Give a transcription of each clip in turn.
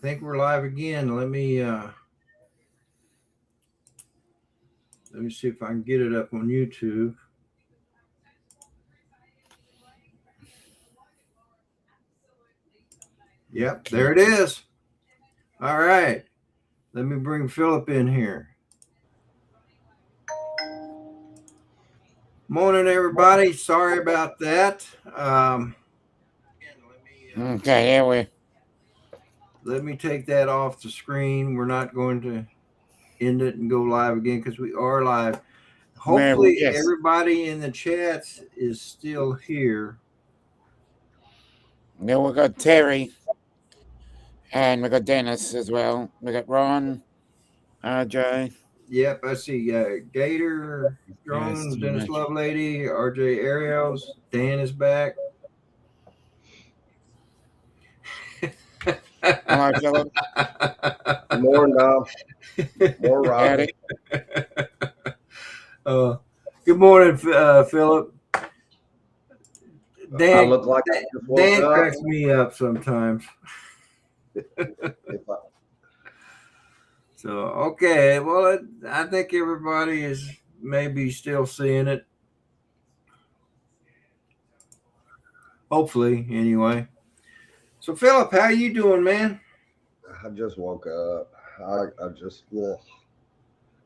think we're live again. Let me see if I can get it up on YouTube. Yep, there it is. All right. Let me bring Philip in here. Morning, everybody. Sorry about that. Okay, here we. Let me take that off the screen. We're not going to end it and go live again because we are live. Hopefully, Yes. everybody in the chats is still here. Then we got Terry, and we got Dennis as well. We got Ron, RJ. Yep, I see. Gator, Drone, Dennis Lovelady, RJ Ariels, Dan is back. Hello, Philip. More now. More Rodney. Good morning, Philip. Dan, I look like Dan cracks me up sometimes. So, okay. Well, I think everybody is maybe still seeing it. Hopefully, anyway. So, Philip, how you doing, man? I just woke up. I just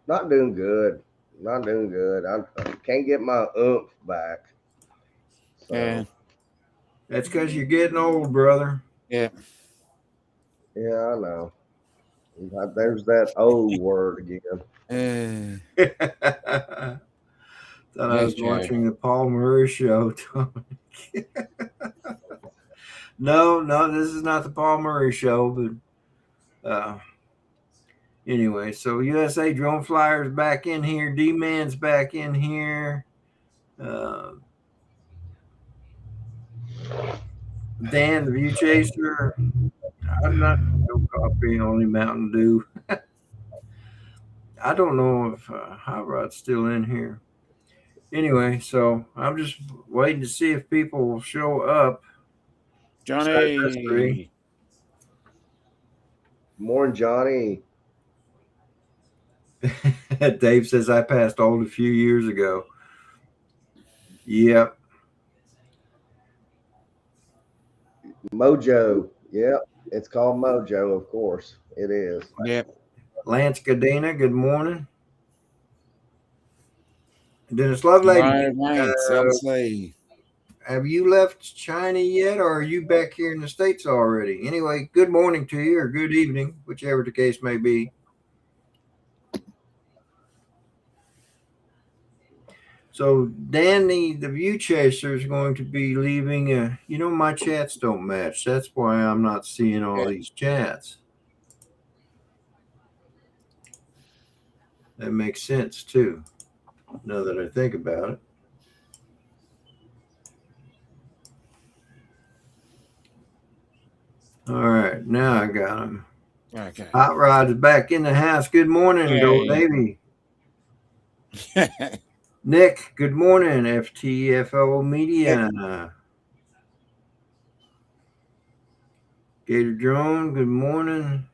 not doing good. Not doing good. I can't get my oomph back. So. Yeah. That's because you're getting old, brother. Yeah. Yeah, I know. There's that O word again. Thought I was watching the Paul Murray show. No, this is not the Paul Murray show, but anyway, so USA Drone Flyers back in here. D-Man's back in here. Dan, the View Chaser. I'm not no coffee, only Mountain Dew. I don't know if Hot Rod's still in here. Anyway, so I'm just waiting to see if people will show up. Johnny. Morning, Johnny. Dave says I passed old a few years ago. Yep. Mojo. Yep. It's called Mojo, of course. It is. Yep. Lance Cadena, good morning. Dennis Lovelady. Have you left China yet, or are you back here in the States already? Anyway, good morning to you, or good evening, whichever the case may be. So Danny, the View Chaser, is going to be leaving. My chats don't match. That's why I'm not seeing all these chats. That makes sense too, now that I think about it. All right, now I got him. Okay. Hot Rod is back in the house. Good morning, Go Navy. Nick, good morning, FTFO Media. Gator Drone, good morning.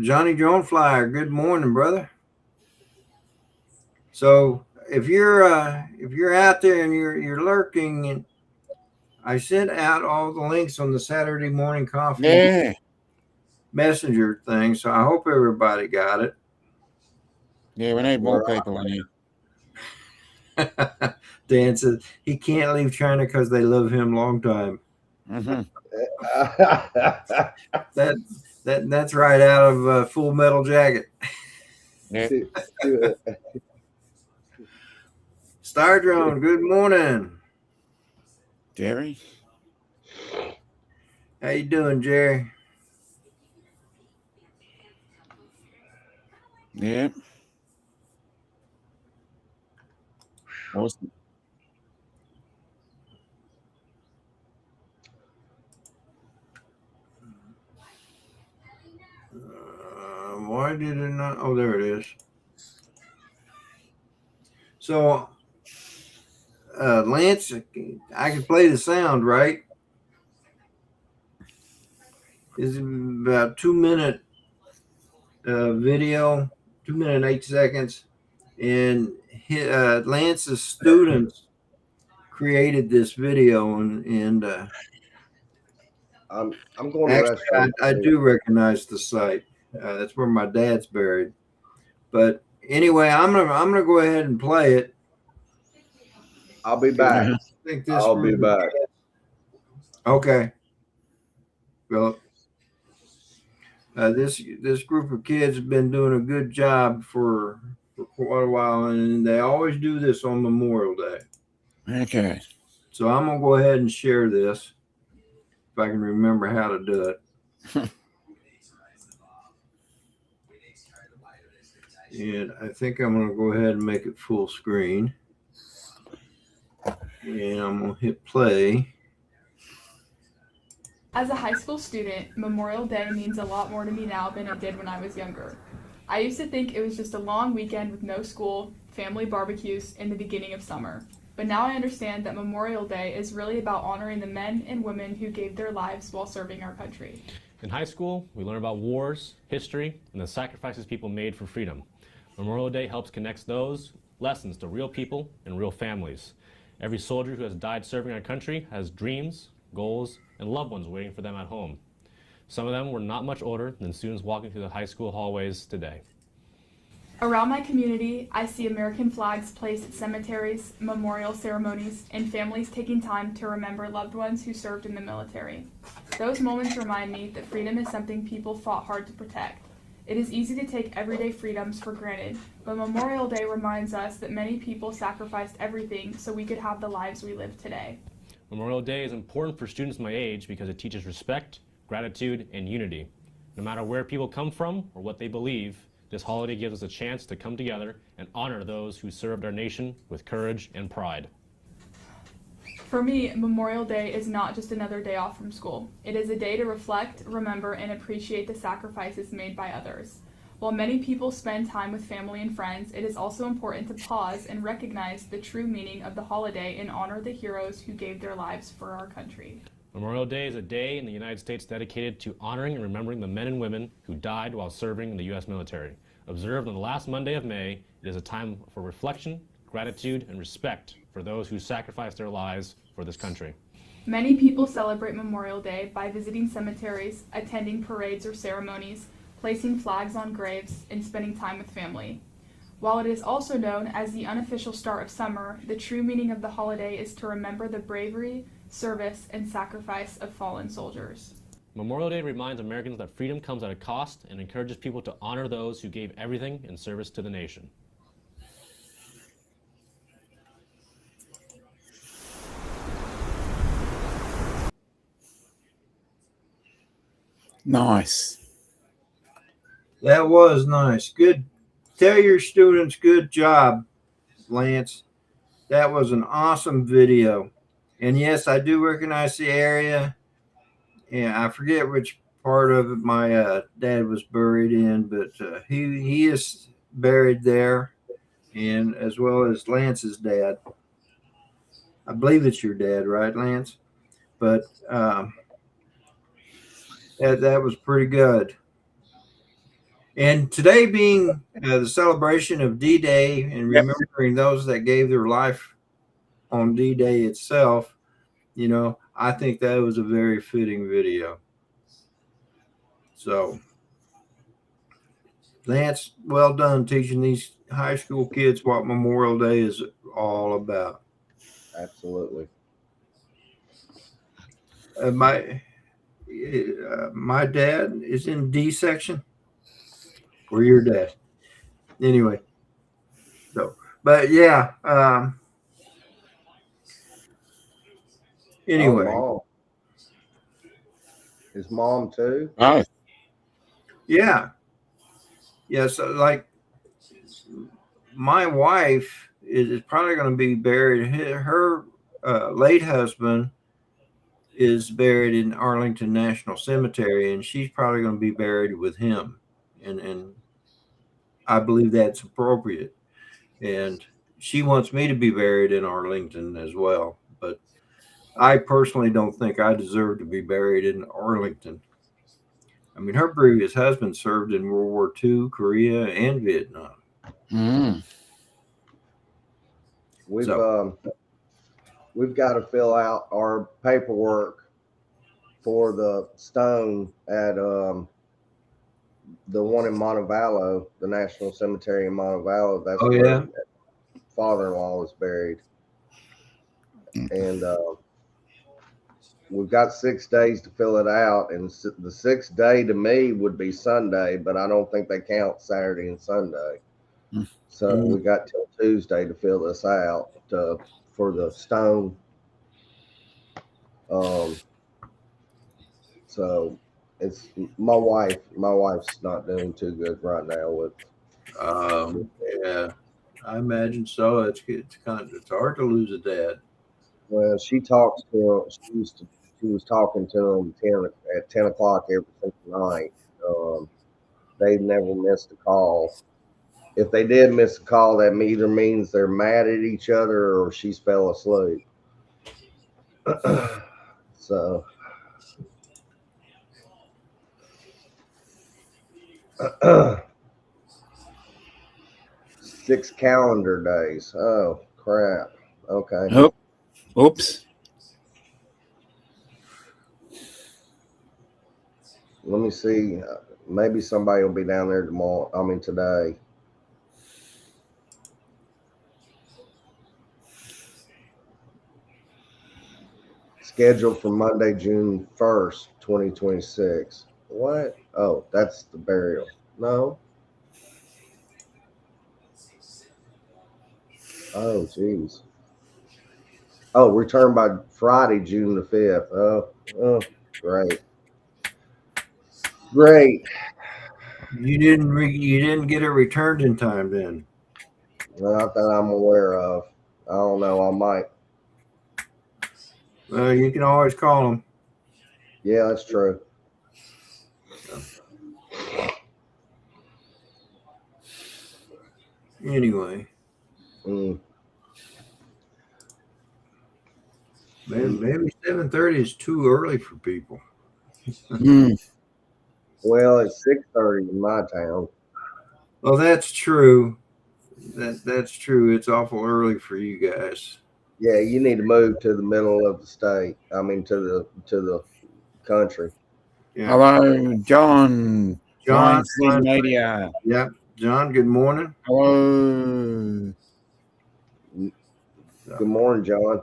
Johnny Drone Flyer, good morning, brother. So if you're out there and you're lurking, and I sent out all the links on the Saturday morning coffee messenger thing, so I hope everybody got it. Yeah, we need more people in here. Dan says he can't leave China because they love him long time. Mm-hmm. That's right out of Full Metal Jacket. Yep. Star Drone, good morning. Jerry. How you doing, Jerry? Yep. Awesome. Why did it not? Oh, there it is. So, Lance, I can play the sound, right? It's about 2 minute video, 2 minute 8 seconds, and Lance's students created this video, and I'm going to actually, restroom I too. do recognize the site. That's where my dad's buried. But anyway, I'm gonna go ahead and play it. I'll be 'Cause back. I think this I'll be group of back. kids. Okay. Well, this group of kids have been doing a good job for quite a while, and they always do this on Memorial Day. Okay. So I'm gonna go ahead and share this if I can remember how to do it. And I think I'm gonna go ahead and make it full screen. And I'm gonna hit play. As a high school student, Memorial Day means a lot more to me now than it did when I was younger. I used to think it was just a long weekend with no school, family barbecues, and the beginning of summer. But now I understand that Memorial Day is really about honoring the men and women who gave their lives while serving our country. In high school, we learn about wars, history, and the sacrifices people made for freedom. Memorial Day helps connect those lessons to real people and real families. Every soldier who has died serving our country has dreams, goals, and loved ones waiting for them at home. Some of them were not much older than students walking through the high school hallways today. Around my community, I see American flags placed at cemeteries, memorial ceremonies, and families taking time to remember loved ones who served in the military. Those moments remind me that freedom is something people fought hard to protect. It is easy to take everyday freedoms for granted, but Memorial Day reminds us that many people sacrificed everything so we could have the lives we live today. Memorial Day is important for students my age because it teaches respect, gratitude, and unity. No matter where people come from or what they believe, this holiday gives us a chance to come together and honor those who served our nation with courage and pride. For me, Memorial Day is not just another day off from school. It is a day to reflect, remember, and appreciate the sacrifices made by others. While many people spend time with family and friends, it is also important to pause and recognize the true meaning of the holiday and honor the heroes who gave their lives for our country. Memorial Day is a day in the United States dedicated to honoring and remembering the men and women who died while serving in the U.S. military. Observed on the last Monday of May, it is a time for reflection, gratitude, and respect for those who sacrificed their lives for this country. Many people celebrate Memorial Day by visiting cemeteries, attending parades or ceremonies, placing flags on graves, and spending time with family. While it is also known as the unofficial start of summer, the true meaning of the holiday is to remember the bravery, service, and sacrifice of fallen soldiers. Memorial Day reminds Americans that freedom comes at a cost and encourages people to honor those who gave everything in service to the nation. Nice. That was nice. Good. Tell your students, good job, Lance. That was an awesome video. And yes, I do recognize the area. And I forget which part of it my dad was buried in, but he is buried there, and as well as Lance's dad. I believe it's your dad, right, Lance? But that was pretty good. And today being the celebration of D-Day and remembering those that gave their life on D-Day itself, I think that was a very fitting video. So, Lance, well done teaching these high school kids what Memorial Day is all about. Absolutely. My dad is in D section, or your dad. Anyway, so but yeah. Anyway, Mom. His mom too. Oh, yeah. So like my wife is probably going to be buried. Her late husband is buried in Arlington National Cemetery, and she's probably going to be buried with him. And I believe that's appropriate. And she wants me to be buried in Arlington as well. But I personally don't think I deserve to be buried in Arlington. I mean, her previous husband served in World War II, Korea, and Vietnam. Mm. We've got to fill out our paperwork for the stone at the one in Montevallo, the National Cemetery in Montevallo. That's Oh, where yeah? father-in-law was buried, and we've got 6 days to fill it out. And the 6th day to me would be Sunday, but I don't think they count Saturday and Sunday. So we got till Tuesday to fill this out for the stone. So it's my wife. My wife's not doing too good right now with. Yeah, I imagine so. It's hard to lose a dad. Well, she talks to. She was talking to him at 10 o'clock every single night. They've never missed a call. If they did miss a call, that either means they're mad at each other or she's fell asleep. So 6 calendar days. Oh crap. Okay. Oh, oops. Let me see. Maybe somebody will be down there tomorrow. I mean today. Scheduled for Monday, June 1st, 2026. What? Oh, that's the burial. No. Oh, geez. Oh, return by Friday, June the 5th. Oh, great. Great. You didn't get it returned in time then. Not that I'm aware of. I don't know. I might. Well, you can always call them. Yeah, that's true. Anyway, maybe 7:30 is too early for people. Well, it's 6:30 in my town. Well, that's true. That's true. It's awful early for you guys. Yeah, you need to move to the middle of the state. I mean, to the country. Yeah. Hello, John. John. John Media. Yeah. John, good morning. Hello. Good morning, John.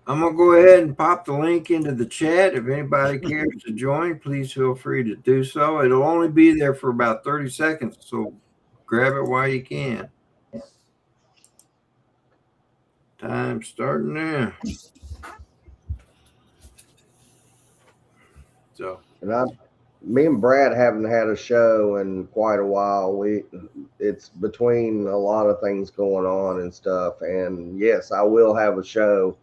I'm going to go ahead and pop the link into the chat. If anybody cares to join, please feel free to do so. It'll only be there for about 30 seconds, so grab it while you can. Time starting now. So, And me and Brad haven't had a show in quite a while. It's between a lot of things going on and stuff. And yes, I will have a show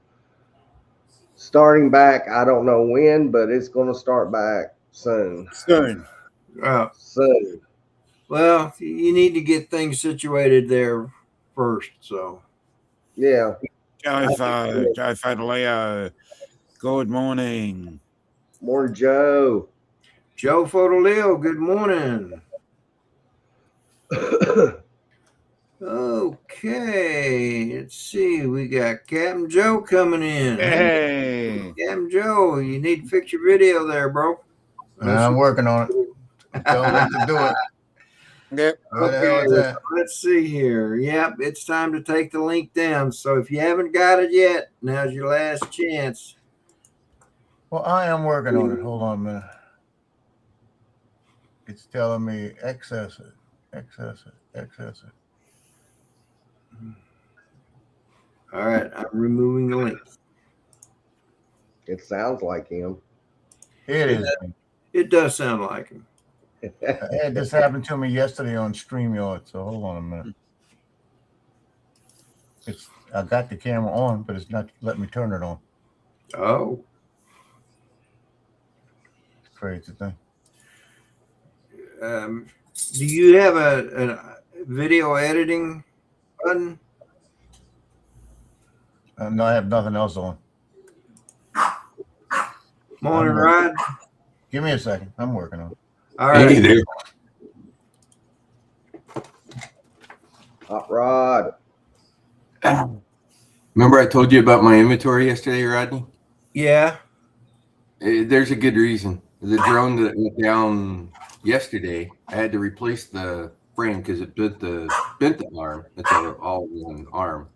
starting back. I don't know when, but it's going to start back soon. Soon. Soon. Well, you need to get things situated there first. So, yeah. Joe Fodoleo. Good morning. Morning, Joe. Joe Fodoleo, good morning. Okay, let's see. We got Captain Joe coming in. Hey. Captain Joe, you need to fix your video there, bro. I'm working on it. Don't like to do it. Yep. What the hell is that? Let's see here. Yep, it's time to take the link down. So if you haven't got it yet, now's your last chance. Well, I am working on it. Hold on a minute. It's telling me access it. All right, I'm removing the link. It sounds like him. It is. It does sound like him. This happened to me yesterday on StreamYard, so hold on a minute. I got the camera on, but it's not letting me turn it on. Oh. It's crazy thing. Do you have a video editing button? No, I have nothing else on. Morning, Rod. Give me a second. I'm working on it. All right. Hey there. Hot Rod. Remember I told you about my inventory yesterday, Rodney? Yeah. There's a good reason. The drone that went down yesterday, I had to replace the frame because it bent the arm. It's all one arm.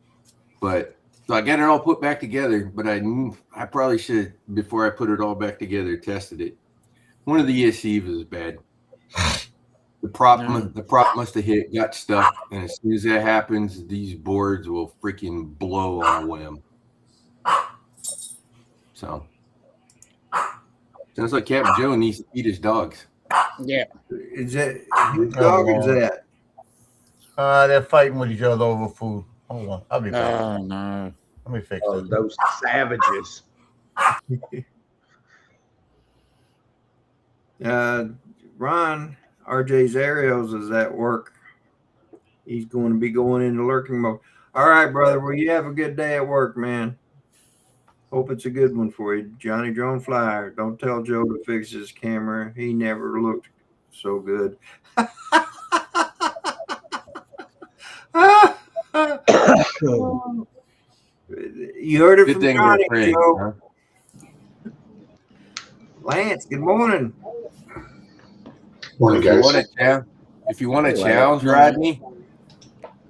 But so I got it all put back together, but I probably should, before I put it all back together, tested it. One of the ESCs was bad. The prop must have got stuck, and as soon as that happens, these boards will freaking blow on a whim. So sounds like Captain Joe needs to feed his dogs. Yeah. Is that whose dog is that? They're fighting with each other over food. Hold on. I'll be back. Oh no. Let me fix Oh, it. those savages. Ron, RJ's Ariels is at work. He's going to be going into lurking mode. All right, brother. Well, you have a good day at work, man. Hope it's a good one for you. Johnny Drone Flyer. Don't tell Joe to fix his camera. He never looked so good. You heard it Good from thing Johnny, they're friends, Joe. huh? Lance, good morning. Morning, guys. If you want to challenge Rodney,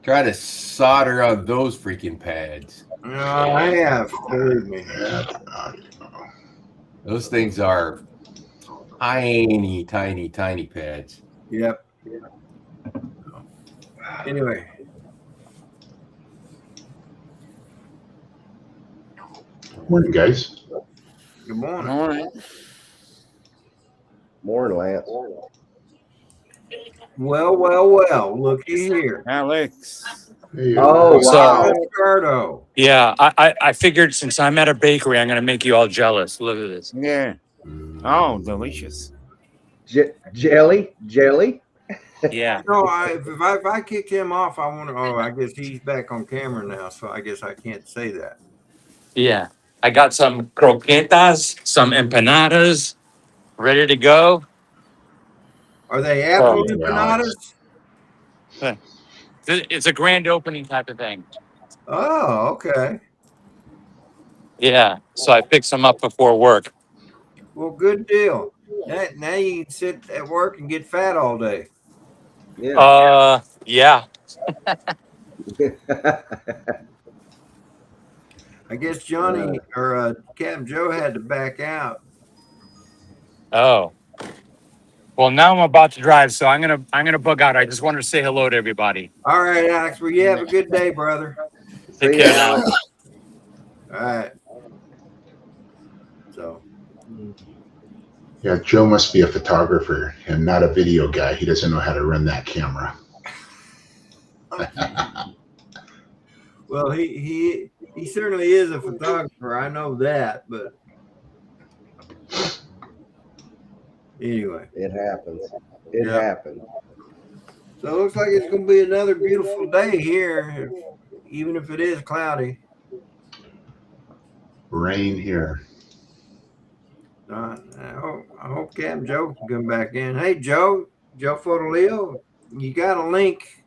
try to solder on those freaking pads. Oh, I have. Believe me. Those things are tiny, tiny, tiny pads. Yep. Anyway. Morning, guys. Good morning. All right. Morning, Lance. Well. Looky here. Alex. Hey, Oh, So- wow. Ricardo. Yeah, I figured since I'm at a bakery, I'm gonna make you all jealous. Look at this. Yeah. Oh, delicious. Jelly? Yeah. No, if I kick him off, I want to. Oh, I guess he's back on camera now, so I guess I can't say that. Yeah. I got some croquetas, some empanadas ready to go. Are they apple Oh, empanadas? It's a grand opening type of thing. Oh, okay. Yeah. So I picked some up before work. Well, good deal. Now you can sit at work and get fat all day. Yeah. Yeah. I guess Johnny or Captain Joe had to back out. Oh. Well, now I'm about to drive, so I'm gonna bug out. I just wanted to say hello to everybody. All right, Alex. Well, you have a good day, brother. Take See care ya. now. All right. So. Yeah, Joe must be a photographer and not a video guy. He doesn't know how to run that camera. Well, he certainly is a photographer. I know that, but anyway. It happens. It happens. So it looks like it's going to be another beautiful day here, even if it is cloudy. Rain here. I hope Captain Joe can come back in. Hey, Joe Fotoleo, you got a link.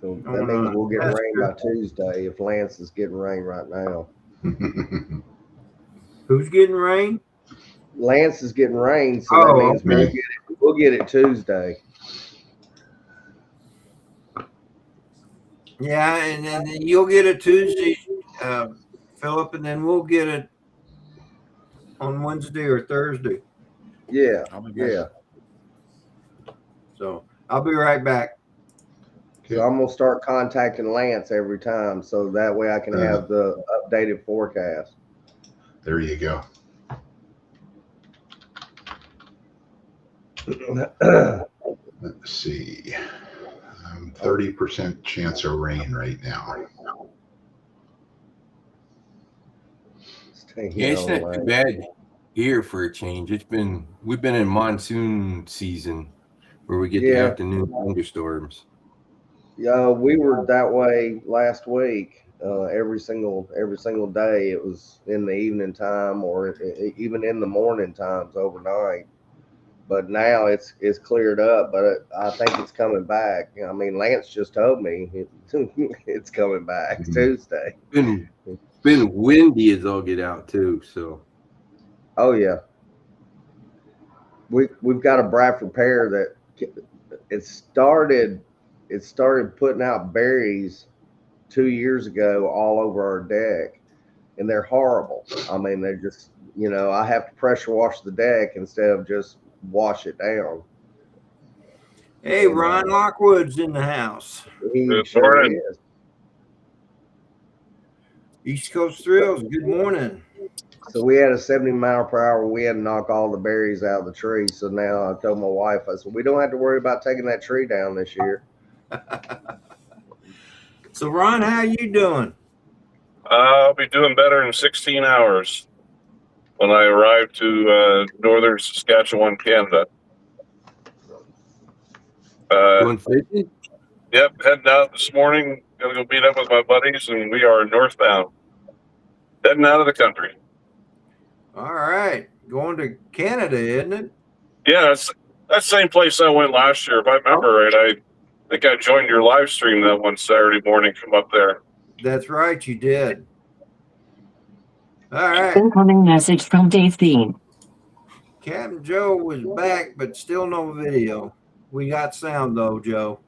So that means we'll get rain by Tuesday if Lance is getting rain right now. Who's getting rain? Lance is getting rain, so that means okay. we'll get it Tuesday. Yeah, and then you'll get it Tuesday, Philip, and then we'll get it on Wednesday or Thursday. Yeah, yeah. So I'll be right back. So I'm gonna start contacting Lance every time, so that way I can have the updated forecast. There you go. Let's see. 30% chance of rain right now. Yeah, it's not too bad here for a change. We've been in monsoon season where we get the afternoon thunderstorms. Yeah, we were that way last week. every single day. It was in the evening time or even in the morning times overnight. But now it's cleared up. But I think it's coming back. I mean, Lance just told me it's coming back Tuesday. Been windy as all get out too. So. Oh yeah. We've got a Bradford pear that it started putting out berries 2 years ago all over our deck, and they're horrible. I mean, they're just, I have to pressure wash the deck instead of just wash it down. Hey, Ron Lockwood's in the house. He sure is. East Coast Thrills, good morning. So we had a 70-mile-per-hour wind knock all the berries out of the tree. So now I told my wife, I said, we don't have to worry about taking that tree down this year. So Ron, how you doing? I'll be doing better in 16 hours when I arrive to northern Saskatchewan, Canada. Going fishing? Yep, heading out this morning. Gonna go meet up with my buddies, and we are northbound, heading out of the country. All right, going to Canada, isn't it? Yeah, that's the same place I went last year. If I remember right, I think I joined your live stream that one Saturday morning from up there. That's right, you did. All right. Incoming message from Dave Bean. Captain Joe was back, but still no video. We got sound though, Joe.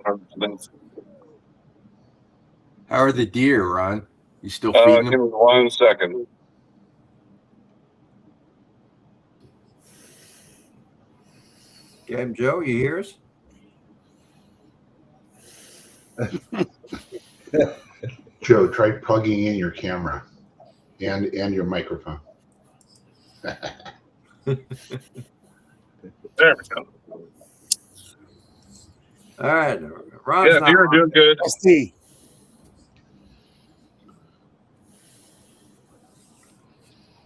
How are the deer, Ron? You still feeding Give them? me 1 second. Captain Joe, you hear us? Joe, try plugging in your camera and your microphone. There we go. All right, Ron's Yeah, deer are doing good. I see.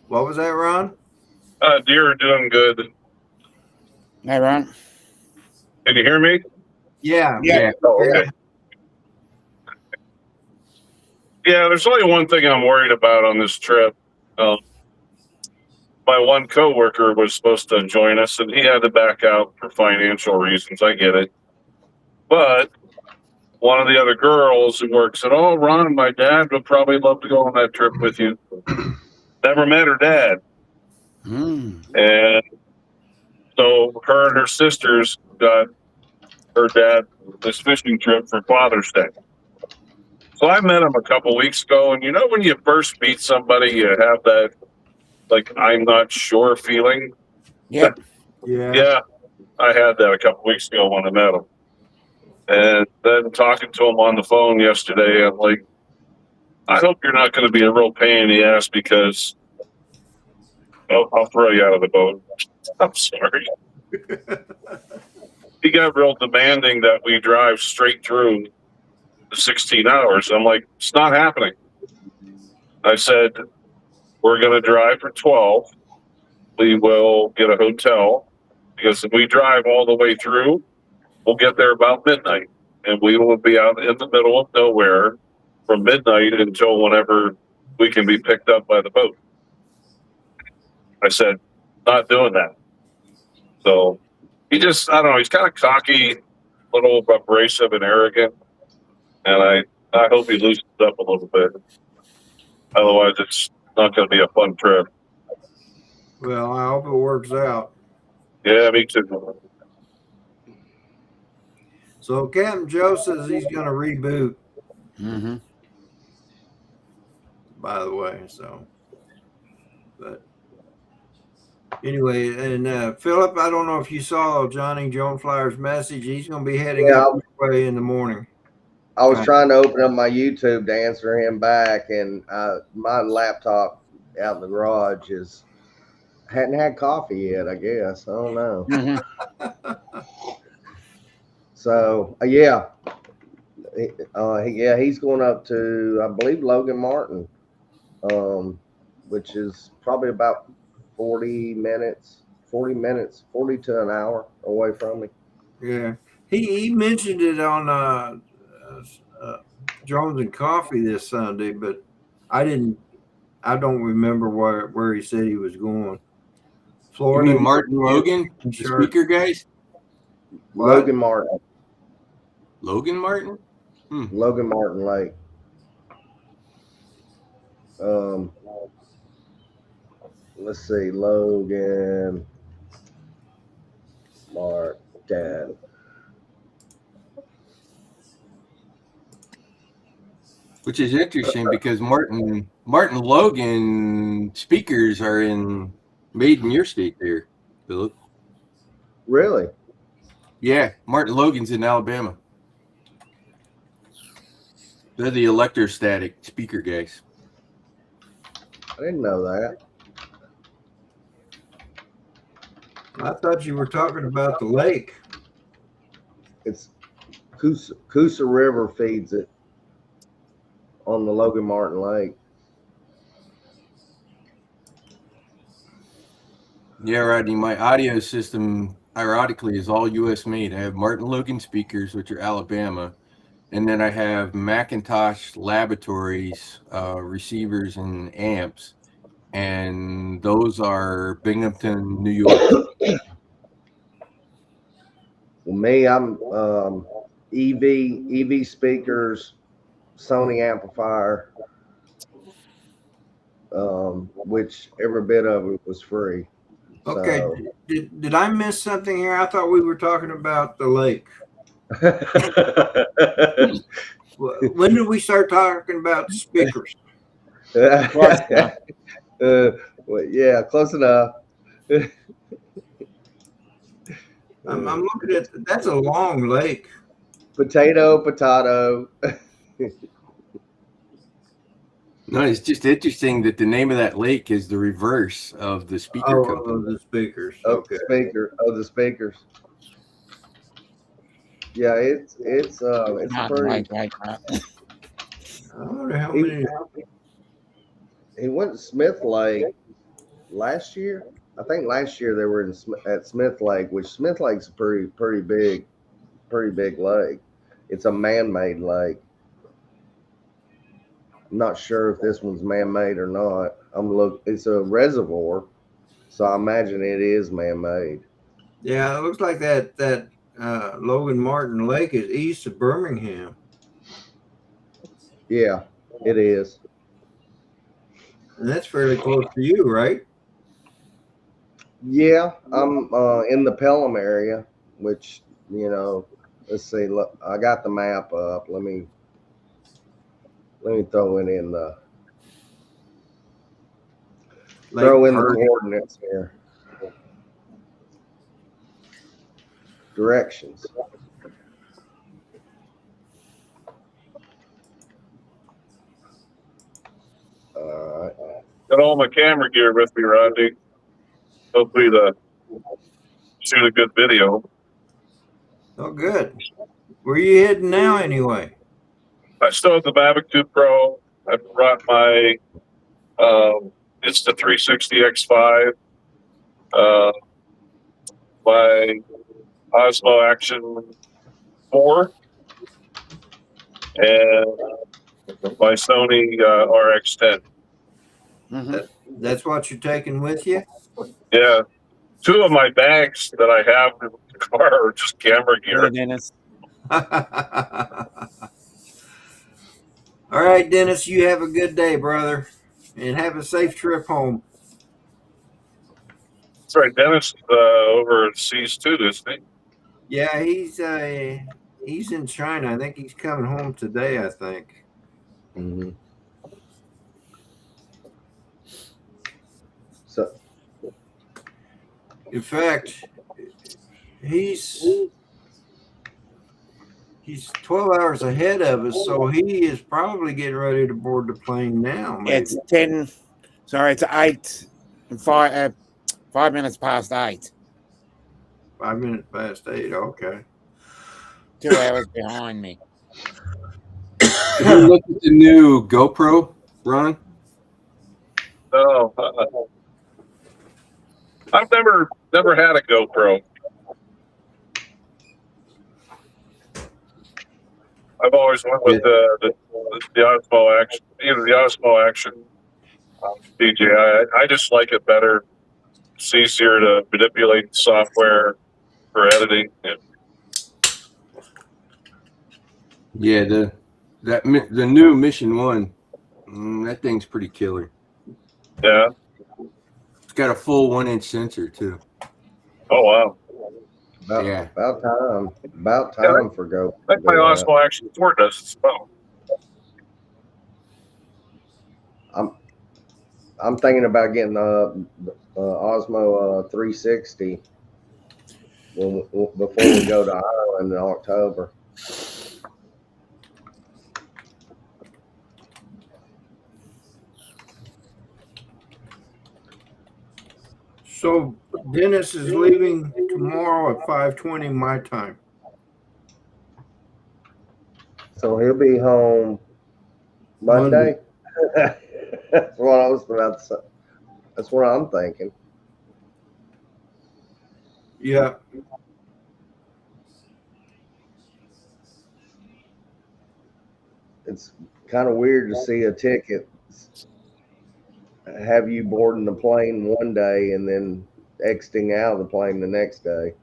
What was that, Ron? Deer are doing good. Hey, Ron. Can you hear me? Yeah. Yeah. Oh, okay. Yeah, there's only one thing I'm worried about on this trip. My one coworker was supposed to join us, and he had to back out for financial reasons. I get it. But one of the other girls who works said, "Oh, Ron, my dad would probably love to go on that trip with you." Never met her dad. And so her and her sisters got her dad this fishing trip for Father's Day. So I met him a couple weeks ago, and when you first meet somebody, you have that, like, I'm not sure feeling. Yeah. Yeah, I had that a couple weeks ago when I met him. And then talking to him on the phone yesterday, I'm like, I hope you're not going to be a real pain in the ass because I'll throw you out of the boat. I'm sorry. He got real demanding that we drive straight through the 16 hours. I'm like, it's not happening. I said, we're going to drive for 12. We will get a hotel because if we drive all the way through, we'll get there about midnight, and we will be out in the middle of nowhere from midnight until whenever we can be picked up by the boat. I said, not doing that. So he just, I don't know, he's kind of cocky, a little abrasive and arrogant, and I hope he loosens up a little bit. Otherwise, it's not going to be a fun trip. Well, I hope it works out. Yeah, me too. So Captain Joe says he's going to reboot. By the way, so, but anyway, and Philip, I don't know if you saw Johnny Joneflyer's message. He's going to be heading up this way in the morning. I was trying to open up my YouTube to answer him back, and my laptop out in the garage hadn't had coffee yet, I guess. I don't know. So yeah, he's going up to, I believe, Logan Martin, which is probably about 40 to an hour away from me. Yeah, he mentioned it on Jones and Coffee this Sunday, but I don't remember where he said he was going. You Florida. mean Martin Logan, the Sure. speaker guys? What? Logan Martin. Logan Martin? Logan Martin Lake. Let's see, Logan Martin. Which is interesting because Martin Logan speakers are made in your state there, Philip. Really? Yeah, Martin Logan's in Alabama. They're the electrostatic speaker guys. I didn't know that. I thought you were talking about the lake. It's Coosa River feeds it on the Logan Martin Lake. Yeah, Rodney, my audio system, ironically, is all U.S. made. I have Martin Logan speakers, which are Alabama, and then I have Macintosh Laboratories receivers and amps, and those are Binghamton, New York. Well, me, I'm EV speakers, Sony amplifier, which every bit of it was free. Okay, So. did I miss something here? I thought we were talking about the lake. When did we start talking about speakers? Well, yeah, close enough. I'm looking at that's a long lake. Potato. No, it's just interesting that the name of that lake is the reverse of the speaker company. Of the speakers. Okay. The speakers. Yeah, it's pretty. Right. I wonder how many. He went to Smith Lake last year. I think last year they were at Smith Lake, which Smith Lake's a pretty big lake. It's a man-made lake. I'm not sure if this one's man-made or not. It's a reservoir, so I imagine it is man-made. Yeah, it looks like that Logan Martin Lake is east of Birmingham. Yeah, it is. And that's fairly close to you, right? Yeah, I'm in the Pelham area, which, let's see. Look, I got the map up. Let me throw it in the coordinates here. Directions. Got all my camera gear with me, Rodney. Hopefully to shoot a good video. Oh, good. Where are you heading now, anyway? I still have the Mavic 2 Pro. I brought my it's the 360 X5. My Osmo Action 4 and my Sony RX10. Mm-hmm. That's what you're taking with you? Yeah. 2 of my bags that I have in the car are just camera gear. Hey, Dennis. All right, Dennis, you have a good day, brother, and have a safe trip home. That's right. Dennis over at Seas 2, isn't he? Yeah, he's in China. I think he's coming home today, I think. Mm-hmm. So, in fact, he's 12 hours ahead of us, so he is probably getting ready to board the plane now. Maybe. It's 10. Sorry, it's 8 and 5 minutes past 8. 5 minutes past 8. Okay. 2 hours behind me. Have you looked at the new GoPro, Ron? No. I've never had a GoPro. I've always went with the Osmo action, either the Osmo action DJI. I just like it better. It's easier to manipulate software for editing. Yeah, the new Mission 1, that thing's pretty killer. Yeah. It's got a full 1-inch sensor too. Oh wow. About time for Go. I think my Osmo Action 4 does as well. I'm thinking about getting Osmo 360 before we go to Ireland in October. So Dennis is leaving tomorrow at 5:20 my time. So he'll be home Monday. That's what I was about to say. That's what I'm thinking. Yeah. It's kind of weird to see a ticket have you boarding the plane one day and then exiting out of the plane the next day.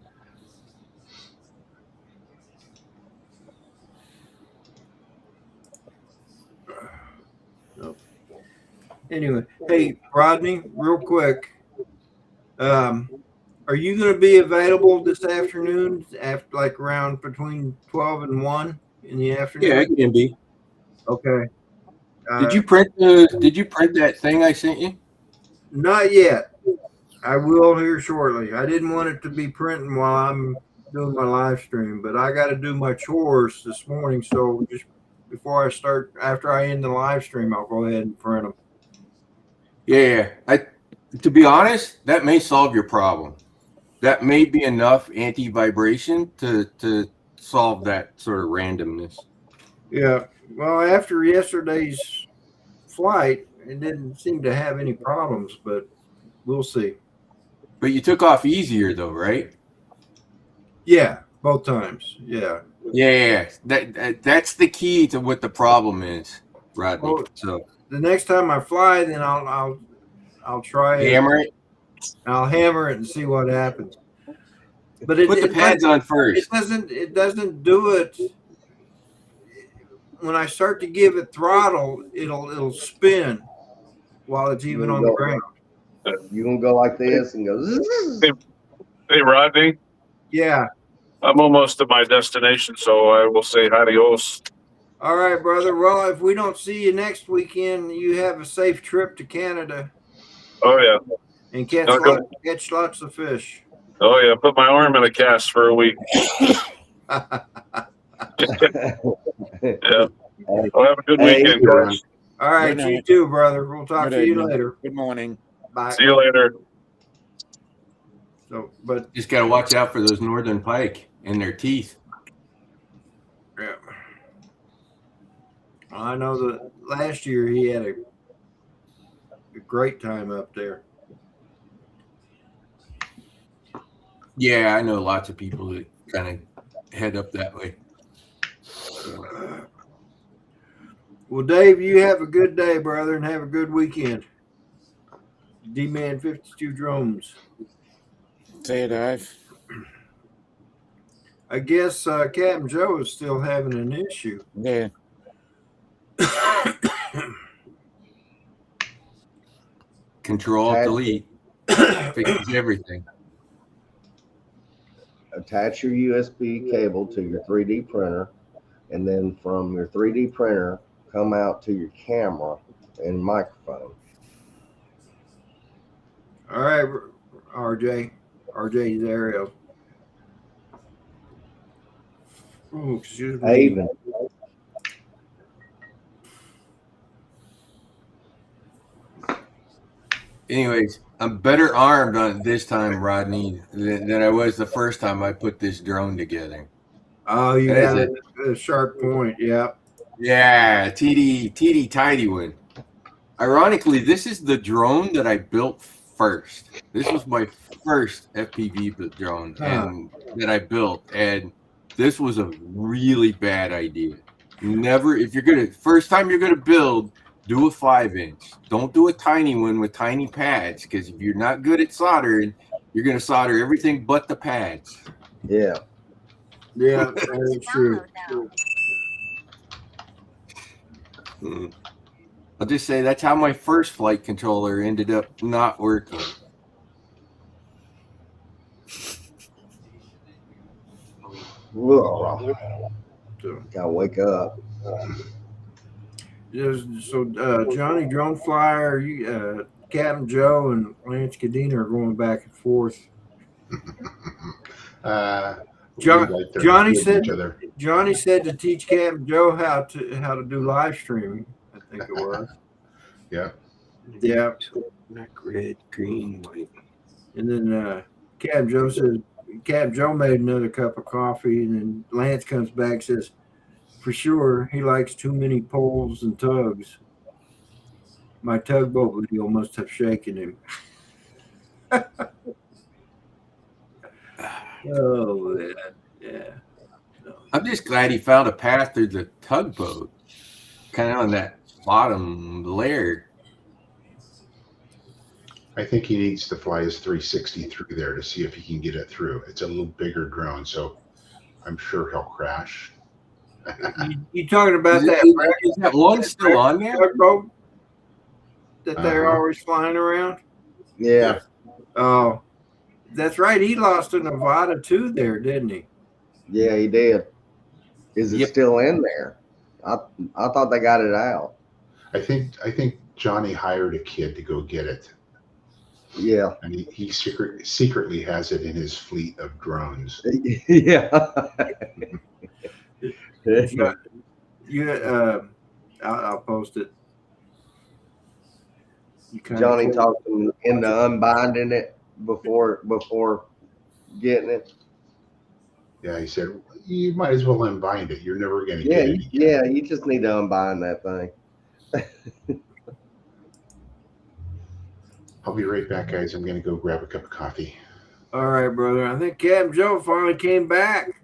Anyway, hey Rodney, real quick, are you going to be available this afternoon after like around between 12 and 1 in the afternoon? Yeah, it can be. Okay. Did you print that thing I sent you? Not yet. I will here shortly. I didn't want it to be printing while I'm doing my live stream, but I got to do my chores this morning. So just before I start, after I end the live stream, I'll go ahead and print them. Yeah. To be honest, that may solve your problem. That may be enough anti-vibration to solve that sort of randomness. Yeah. Well, after yesterday's flight, it didn't seem to have any problems, but we'll see. But you took off easier though, right? Yeah, both times. Yeah. Yeah. That's the key to what the problem is, Rodney. Well, so the next time I fly, then I'll try hammer it. I'll hammer it and see what happens. But put the pads on first. It doesn't do it. When I start to give it throttle, it'll spin while it's even on the ground. You gonna go like this and go. Hey Rodney. Yeah. I'm almost to my destination, so I will say adios. All right, brother. Well, if we don't see you next weekend, you have a safe trip to Canada. Oh yeah. And catch lots of fish. Oh yeah. Put my arm in a cast for a week. Yeah. Well, have a good weekend, guys. All right, you too, brother. We'll talk to you later. Good morning. Bye. See you later. So, but just got to watch out for those northern pike and their teeth. Yeah. I know that last year he had a great time up there. Yeah, I know lots of people that kind of head up that way. Well, Dave, you have a good day, brother, and have a good weekend. D-Man 52 Drones. See you, Dave. I guess Captain Joe is still having an issue. Yeah. Control-Delete fixes everything. Attach your USB cable to your 3D printer, and then from your 3D printer, come out to your camera and microphone. All right, RJ. RJ's Ariel. Oh, excuse me. Haven. Anyways, I'm better armed on this time, Rodney, than I was the first time I put this drone together. Oh, you got a sharp point. Yeah. Yeah, TD tidy one. Ironically, this is the drone that I built first. This was my first FPV drone and that I built, and this was a really bad idea. Never, if you're gonna first time you're gonna build, do a 5-inch. Don't do a tiny one with tiny pads, because if you're not good at soldering, you're gonna solder everything but the pads. Yeah. Yeah, that's true. I'll just say that's how my first flight controller ended up not working. Ugh. Gotta wake up. So Johnny Drone Flyer, Captain Joe, and Lance Cadena are going back and forth. Johnny said to teach Captain Joe how to do live streaming. I think it was. Yeah. Yeah. Black, red, green, white. And then Captain Joe made another cup of coffee, and then Lance comes back and says, for sure, he likes too many pulls and tugs. My tugboat video must have shaken him. Oh, man. Yeah. I'm just glad he found a path through the tugboat, kind of on that bottom layer. I think he needs to fly his 360 through there to see if he can get it through. It's a little bigger drone, so I'm sure he'll crash. You talking about Is that one still on there? Tugboat that they're always flying around? Yeah. Oh, that's right. He lost a Nevada too there, didn't he? Yeah, he did. Is it still in there? I thought they got it out. I think Johnny hired a kid to go get it. Yeah. And he secretly has it in his fleet of drones. Yeah. I'll post it. Johnny talked him into unbinding it before getting it. Yeah, he said, you might as well unbind it. You're never going to get it. Yeah, you just need to unbind that thing. I'll be right back, guys. I'm going to go grab a cup of coffee. All right, brother. I think Captain Joe finally came back.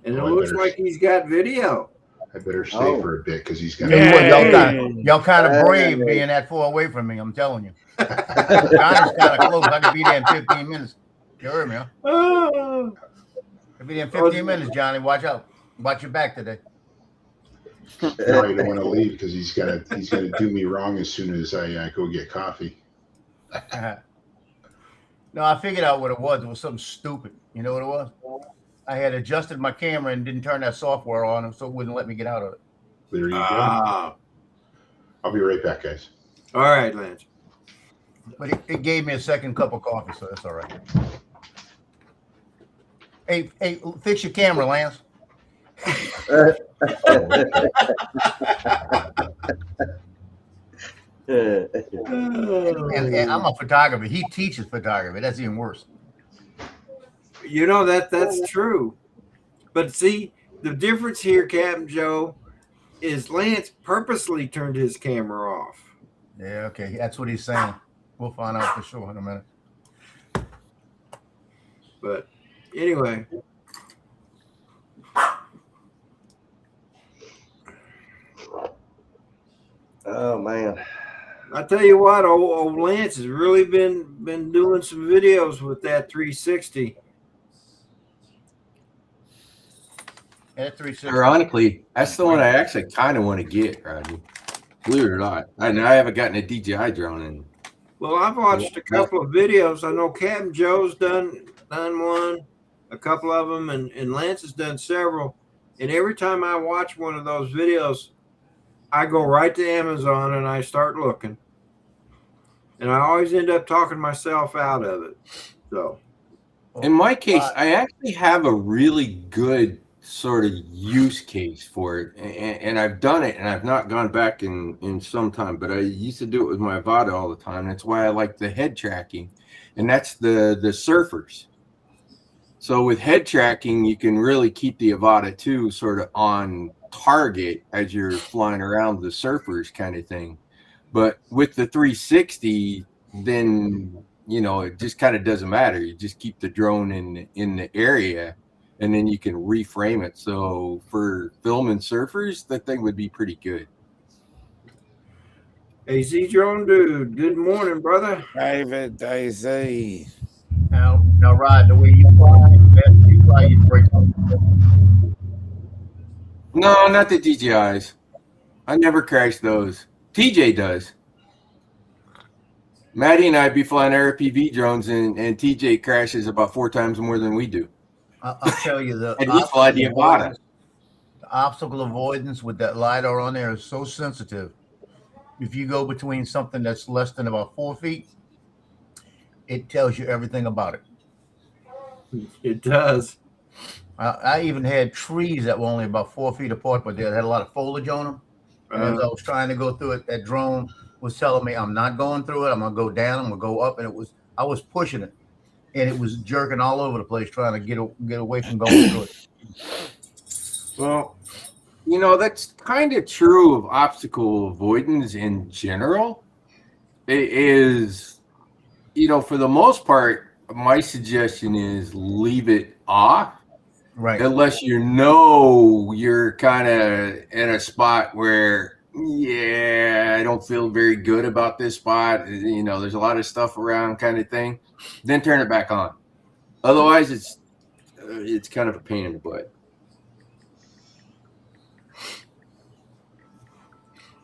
And it looks like he's got video. I better stay for a bit because he's got. Y'all kind of brave being that far away from me. I'm telling you. Johnny's kind of close. I could be there in 15 minutes. You heard me, huh? I'll be there in 15 minutes, Johnny. Watch out. Watch your back today. No, you don't want to leave because he's gonna do me wrong as soon as I go get coffee. No, I figured out what it was. It was something stupid. You know what it was? I had adjusted my camera and didn't turn that software on, so it wouldn't let me get out of it. There you go. I'll be right back, guys. All right, Lance. But it gave me a second cup of coffee, so that's all right. Hey, fix your camera, Lance. And I'm a photographer. He teaches photography. That's even worse. You know that's true. But see, the difference here, Captain Joe, is Lance purposely turned his camera off. Yeah, okay. That's what he's saying. We'll find out for sure in a minute. But anyway. Oh man. I tell you what, old Lance has really been doing some videos with that 360. At 360. Ironically, that's the one I actually kind of want to get, Rodney. Believe it or not. I haven't gotten a DJI drone in. Well, I've watched a couple of videos. I know Captain Joe's done one, a couple of them, and Lance has done several. And every time I watch one of those videos, I go right to Amazon and I start looking. And I always end up talking myself out of it. So, in my case, I actually have a really good sort of use case for it, and I've done it, and I've not gone back in some time, but I used to do it with my Avata all the time. That's why I like the head tracking, and that's the surfers. So with head tracking, you can really keep the Avata 2 sort of on target as you're flying around the surfers kind of thing. But with the 360, then, you know, it just kind of doesn't matter. You just keep the drone in the area, and then you can reframe it. So for filming surfers, that thing would be pretty good. AC Drone Dude, good morning, brother. David, Daisy. Now, Rod, the way you fly, you break up. No, not the DJIs. I never crash those. TJ does. Maddie and I be flying RPV drones, and TJ crashes about 4 times more than we do. I'll tell you, the And we fly the Avata. obstacle avoidance with that LiDAR on there is so sensitive. If you go between something that's less than about 4 feet, it tells you everything about it. It does. I even had trees that were only about 4 feet apart, but they had a lot of foliage on them. And as I was trying to go through it, that drone was telling me I'm not going through it. I'm gonna go down. I'm gonna go up, and I was pushing it, and it was jerking all over the place, trying to get away from going through it. Well, you know, that's kind of true of obstacle avoidance in general. It is, you know, for the most part, my suggestion is leave it off. Right. Unless you know you're kind of in a spot where, yeah, I don't feel very good about this spot. You know, there's a lot of stuff around kind of thing. Then turn it back on. Otherwise, it's kind of a pain in the butt.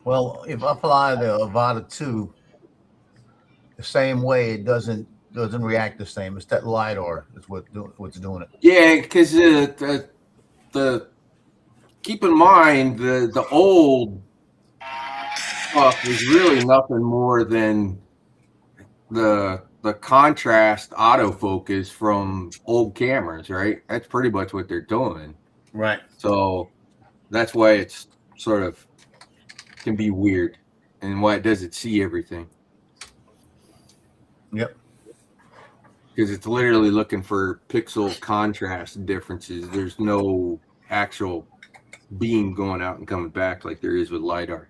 Well, if I fly the Avata 2 the same way, it doesn't react the same. It's that LiDAR is what's doing it. Yeah, because the keep in mind the old stuff was really nothing more than the contrast autofocus from old cameras, right? That's pretty much what they're doing. Right. So that's why it's sort of can be weird, and why it doesn't see everything. Yep. Because it's literally looking for pixel contrast differences. There's no actual beam going out and coming back like there is with LiDAR.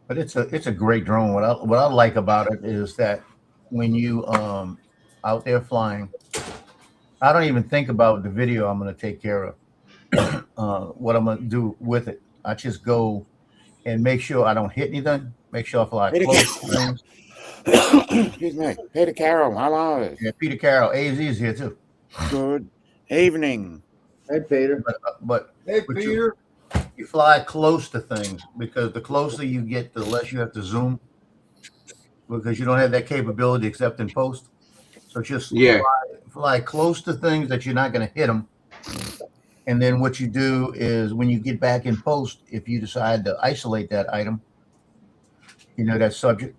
But it's a great drone. What I like about it is that when you out there flying, I don't even think about the video I'm going to take care of. What I'm going to do with it, I just go and make sure I don't hit anything. Make sure I fly close to things. Excuse me. Peter Carroll, hello. Yeah, Peter Carroll. AZ is here too. Good evening. Hey, Peter. But Hey, Peter. you fly close to things, because the closer you get, the less you have to zoom, because you don't have that capability except in post. So just fly close to things that you're not going to hit them. And then what you do is when you get back in post, if you decide to isolate that item, you know, that subject,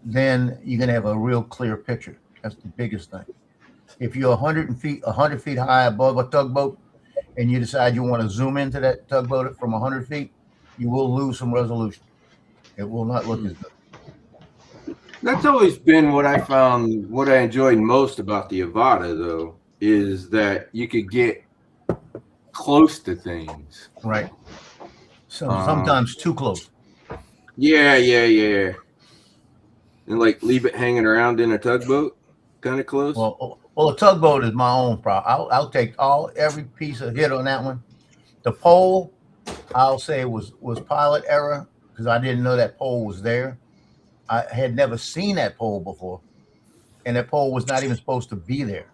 then you're going to have a real clear picture. That's the biggest thing. If you're 100 feet high above a tugboat and you decide you want to zoom into that tugboat from 100 feet, you will lose some resolution. It will not look as good. That's always been what I found, what I enjoyed most about the Avata, though, is that you could get close to things. Right. So sometimes too close. Yeah. And like leave it hanging around in a tugboat, kind of close. Well, a tugboat is my own problem. I'll take every piece of hit on that one. The pole, I'll say was pilot error, because I didn't know that pole was there. I had never seen that pole before, and that pole was not even supposed to be there,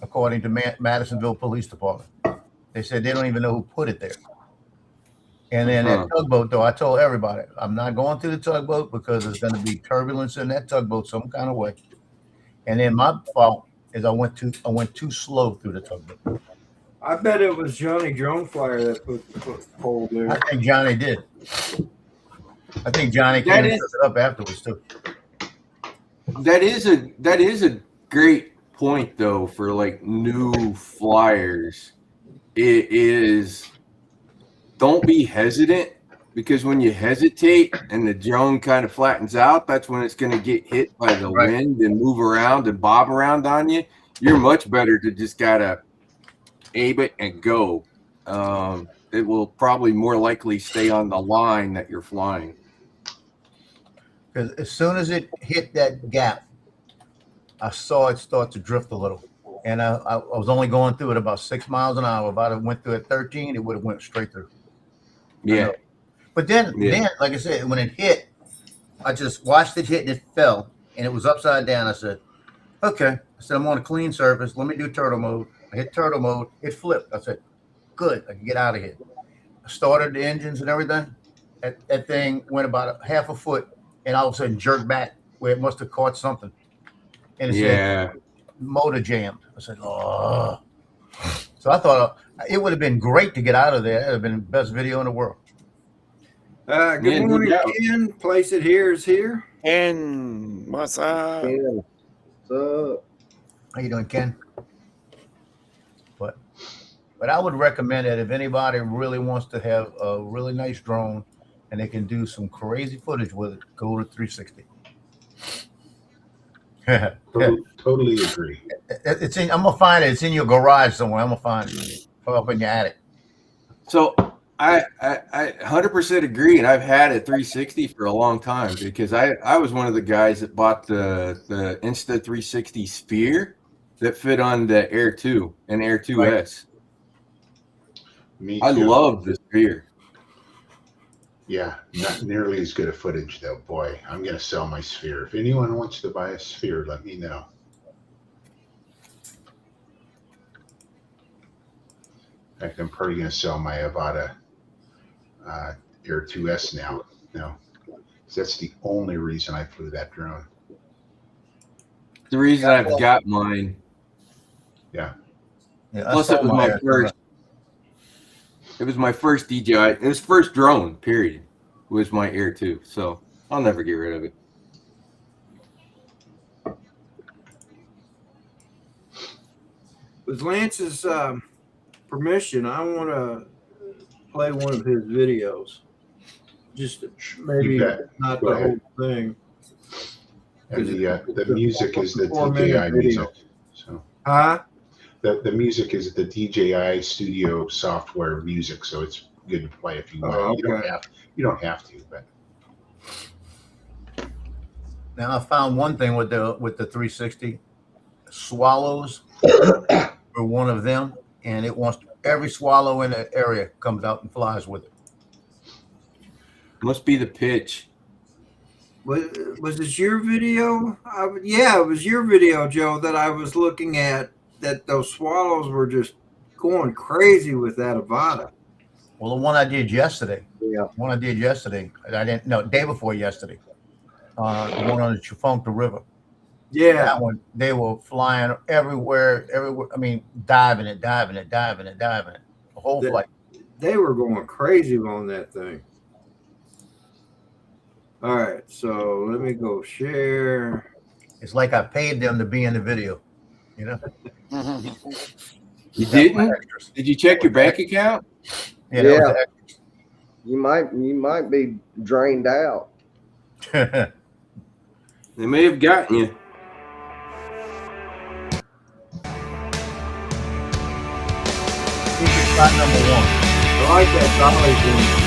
according to Madisonville Police Department. They said they don't even know who put it there. And then that tugboat, though, I told everybody, I'm not going to the tugboat because there's going to be turbulence in that tugboat some kind of way. And then my fault is I went too slow through the tugboat. I bet it was Johnny Drone Flyer that put the pole there. I think Johnny did. I think Johnny came and took it up afterwards too. That is a great point, though, for like new flyers. It is, don't be hesitant, because when you hesitate and the drone kind of flattens out, that's when it's going to get hit by the wind and move around and bob around on you. You're much better to just gotta aim it and go. It will probably more likely stay on the line that you're flying. Because as soon as it hit that gap, I saw it start to drift a little, and I was only going through it about 6 miles an hour. If I went through at 13, it would have went straight through. Yeah. But then, like I said, when it hit, I just watched it hit and it fell, and it was upside down. I said, okay. I said, I'm on a clean surface. Let me do turtle mode. I hit turtle mode. It flipped. I said, good. I can get out of here. I started the engines and everything. That thing went about half a foot, and all of a sudden jerked back where it must have caught something. And it said, motor jammed. I said, oh. So I thought it would have been great to get out of there. It would have been the best video in the world. Good morning, Ken. Place It Here is here. Ken, what's up? Ken, what's up? How you doing, Ken? But I would recommend that if anybody really wants to have a really nice drone and they can do some crazy footage with it, go to 360. Totally agree. It's in. I'm gonna find it. It's in your garage somewhere. I'm gonna find it up in your attic. So I 100% agree, and I've had a 360 for a long time because I was one of the guys that bought the Insta 360 Sphere that fit on the Air 2 and Air 2S. Me I too. love the Sphere. Yeah, not nearly as good a footage though. Boy, I'm going to sell my Sphere. If anyone wants to buy a Sphere, let me know. In fact, I'm probably going to sell my Avata Air 2S now. No, that's the only reason I flew that drone. The reason I've got mine. Yeah. Plus, it was my first. It was my first DJI. It was first drone. Period. Was my Air 2. So I'll never get rid of it. With Lance's permission, I want to play one of his videos. Just maybe not the whole thing. And the music is the DJI music. So. The music is the DJI Studio software music, so it's good to play if you want. Okay. You don't have to, but. Now I found one thing with the 360. Swallows were one of them, and it wants every swallow in the area comes out and flies with it. Must be the pitch. Was it your video? Yeah, it was your video, Joe, that I was looking at. That those swallows were just going crazy with that Avata. Well, the one I did yesterday. Yeah. The one I did yesterday. I didn't know day before yesterday. The one on the Chifonka River. Yeah. That one, they were flying everywhere. I mean, diving it. The whole flight. They were going crazy on that thing. All right, so let me go share. It's like I paid them to be in the video, you know. You didn't? Did you check your bank account? Yeah. You might be drained out. They may have gotten you. Spot number one. I like that dolly thing.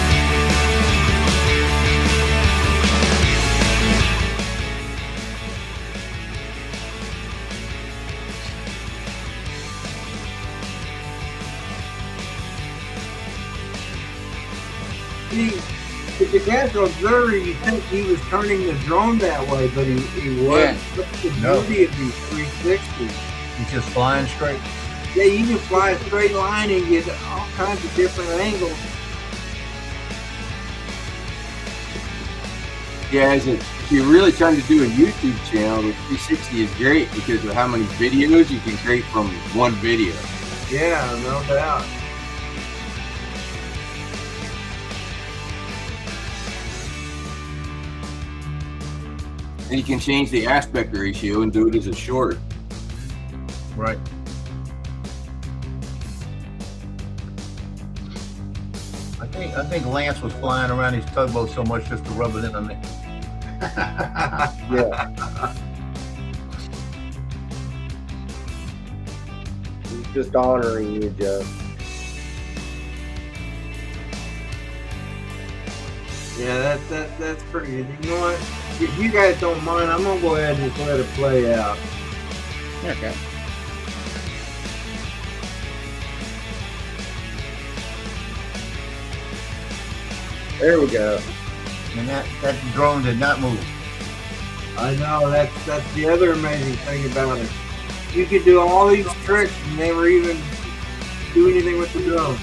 If you catch an observer, you think he was turning the drone that way, but he wasn't. That's the beauty of these 360s. He's just flying straight. Yeah, you can fly a straight line and get all kinds of different angles. Yeah, if you're really trying to do a YouTube channel, the 360 is great because of how many videos you can create from one video. Yeah, no doubt. And you can change the aspect ratio and do it as a short. Right. I think Lance was flying around his tugboat so much just to rub it in on me. Yeah. He's just honoring you, Joe. Yeah, that's pretty good. You know what? If you guys don't mind, I'm gonna go ahead and just let it play out. Okay. There we go. And that drone did not move. I know, that's the other amazing thing about it. You could do all these tricks and never even do anything with the drone.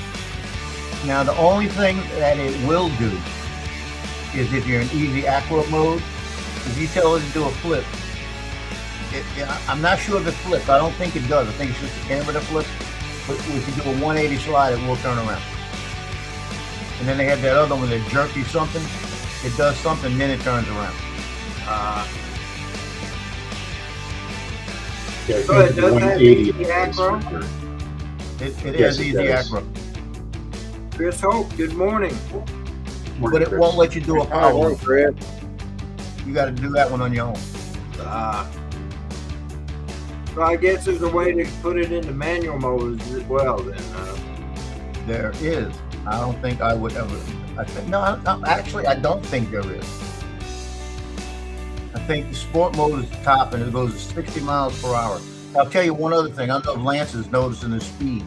Now, the only thing that it will do is if you're in easy aqua mode, if you tell it to do a flip, I'm not sure if it flips. I don't think it does. I think it's just the camera that flips. But if you do a 180 slide, it will turn around. And then they had that other one that jerk you something. It does something, then it turns around. Yeah, I So think it the does have 180 easy is acro? for sure. It Yes, has it easy does. acro. Chris Hope, good morning. But it won't let you do a All power. right, Chris. You got to do that one on your own. So I guess there's a way to put it into manual mode as well then. There is. I don't think I would ever. Actually, I don't think there is. I think the sport mode is the top and it goes to 60 miles per hour. I'll tell you one other thing. I don't know if Lance is noticing the speed,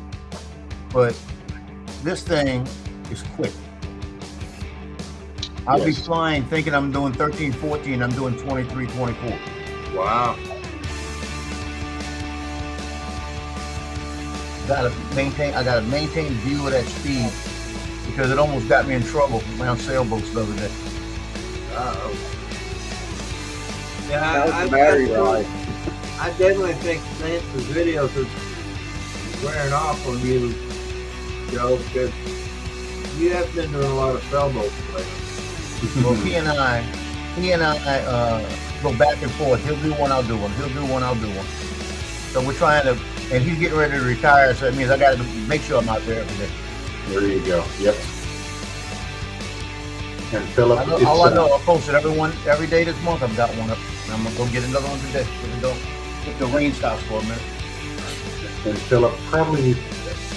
but this thing is quick. I'll be Yes. flying thinking I'm doing 13, 14. I'm doing 23, 24. Wow. I gotta maintain view of that speed because it almost got me in trouble around sailboats the other day. Uh-oh. Yeah, How's the battery life? I definitely think Lance's videos are wearing off on you, Joe, because you have been doing a lot of sailboats lately. Well, he and I go back and forth. He'll do one, I'll do one. He'll do one, I'll do one. So we're trying to, and he's getting ready to retire, so it means I got to make sure I'm out there every day. There you go. Yep. And Philip, All I know, I'll post it every day this month. I've got one up. And I'm gonna go get another one today. If the rain stops for a minute. and Philip, probably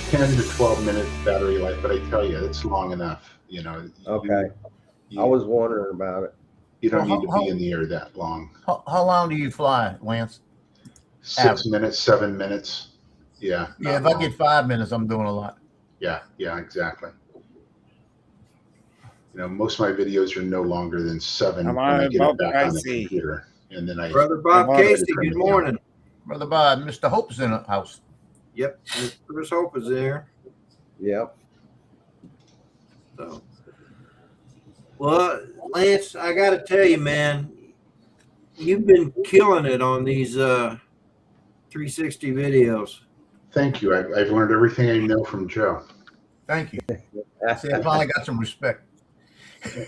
10 to 12 minute battery life, but I tell you, it's long enough. You know. Okay. You, I was wondering about it. You don't Well, need to be in the air that long. How long do you fly, Lance? 6 minutes, 7 minutes. Yeah. Yeah, if I get 5 minutes, I'm doing a lot. Yeah, exactly. You know, most of my videos are no longer than 7 when I get it back on the computer. And then Brother Bob Casey, good morning. Brother Bob, Mr. Hope's in the house. Yep, Chris Hope is there. Yep. So, well, Lance, I got to tell you, man, you've been killing it on these 360 videos. Thank you. I've learned everything I know from Joe. Thank you. See, I finally got some respect.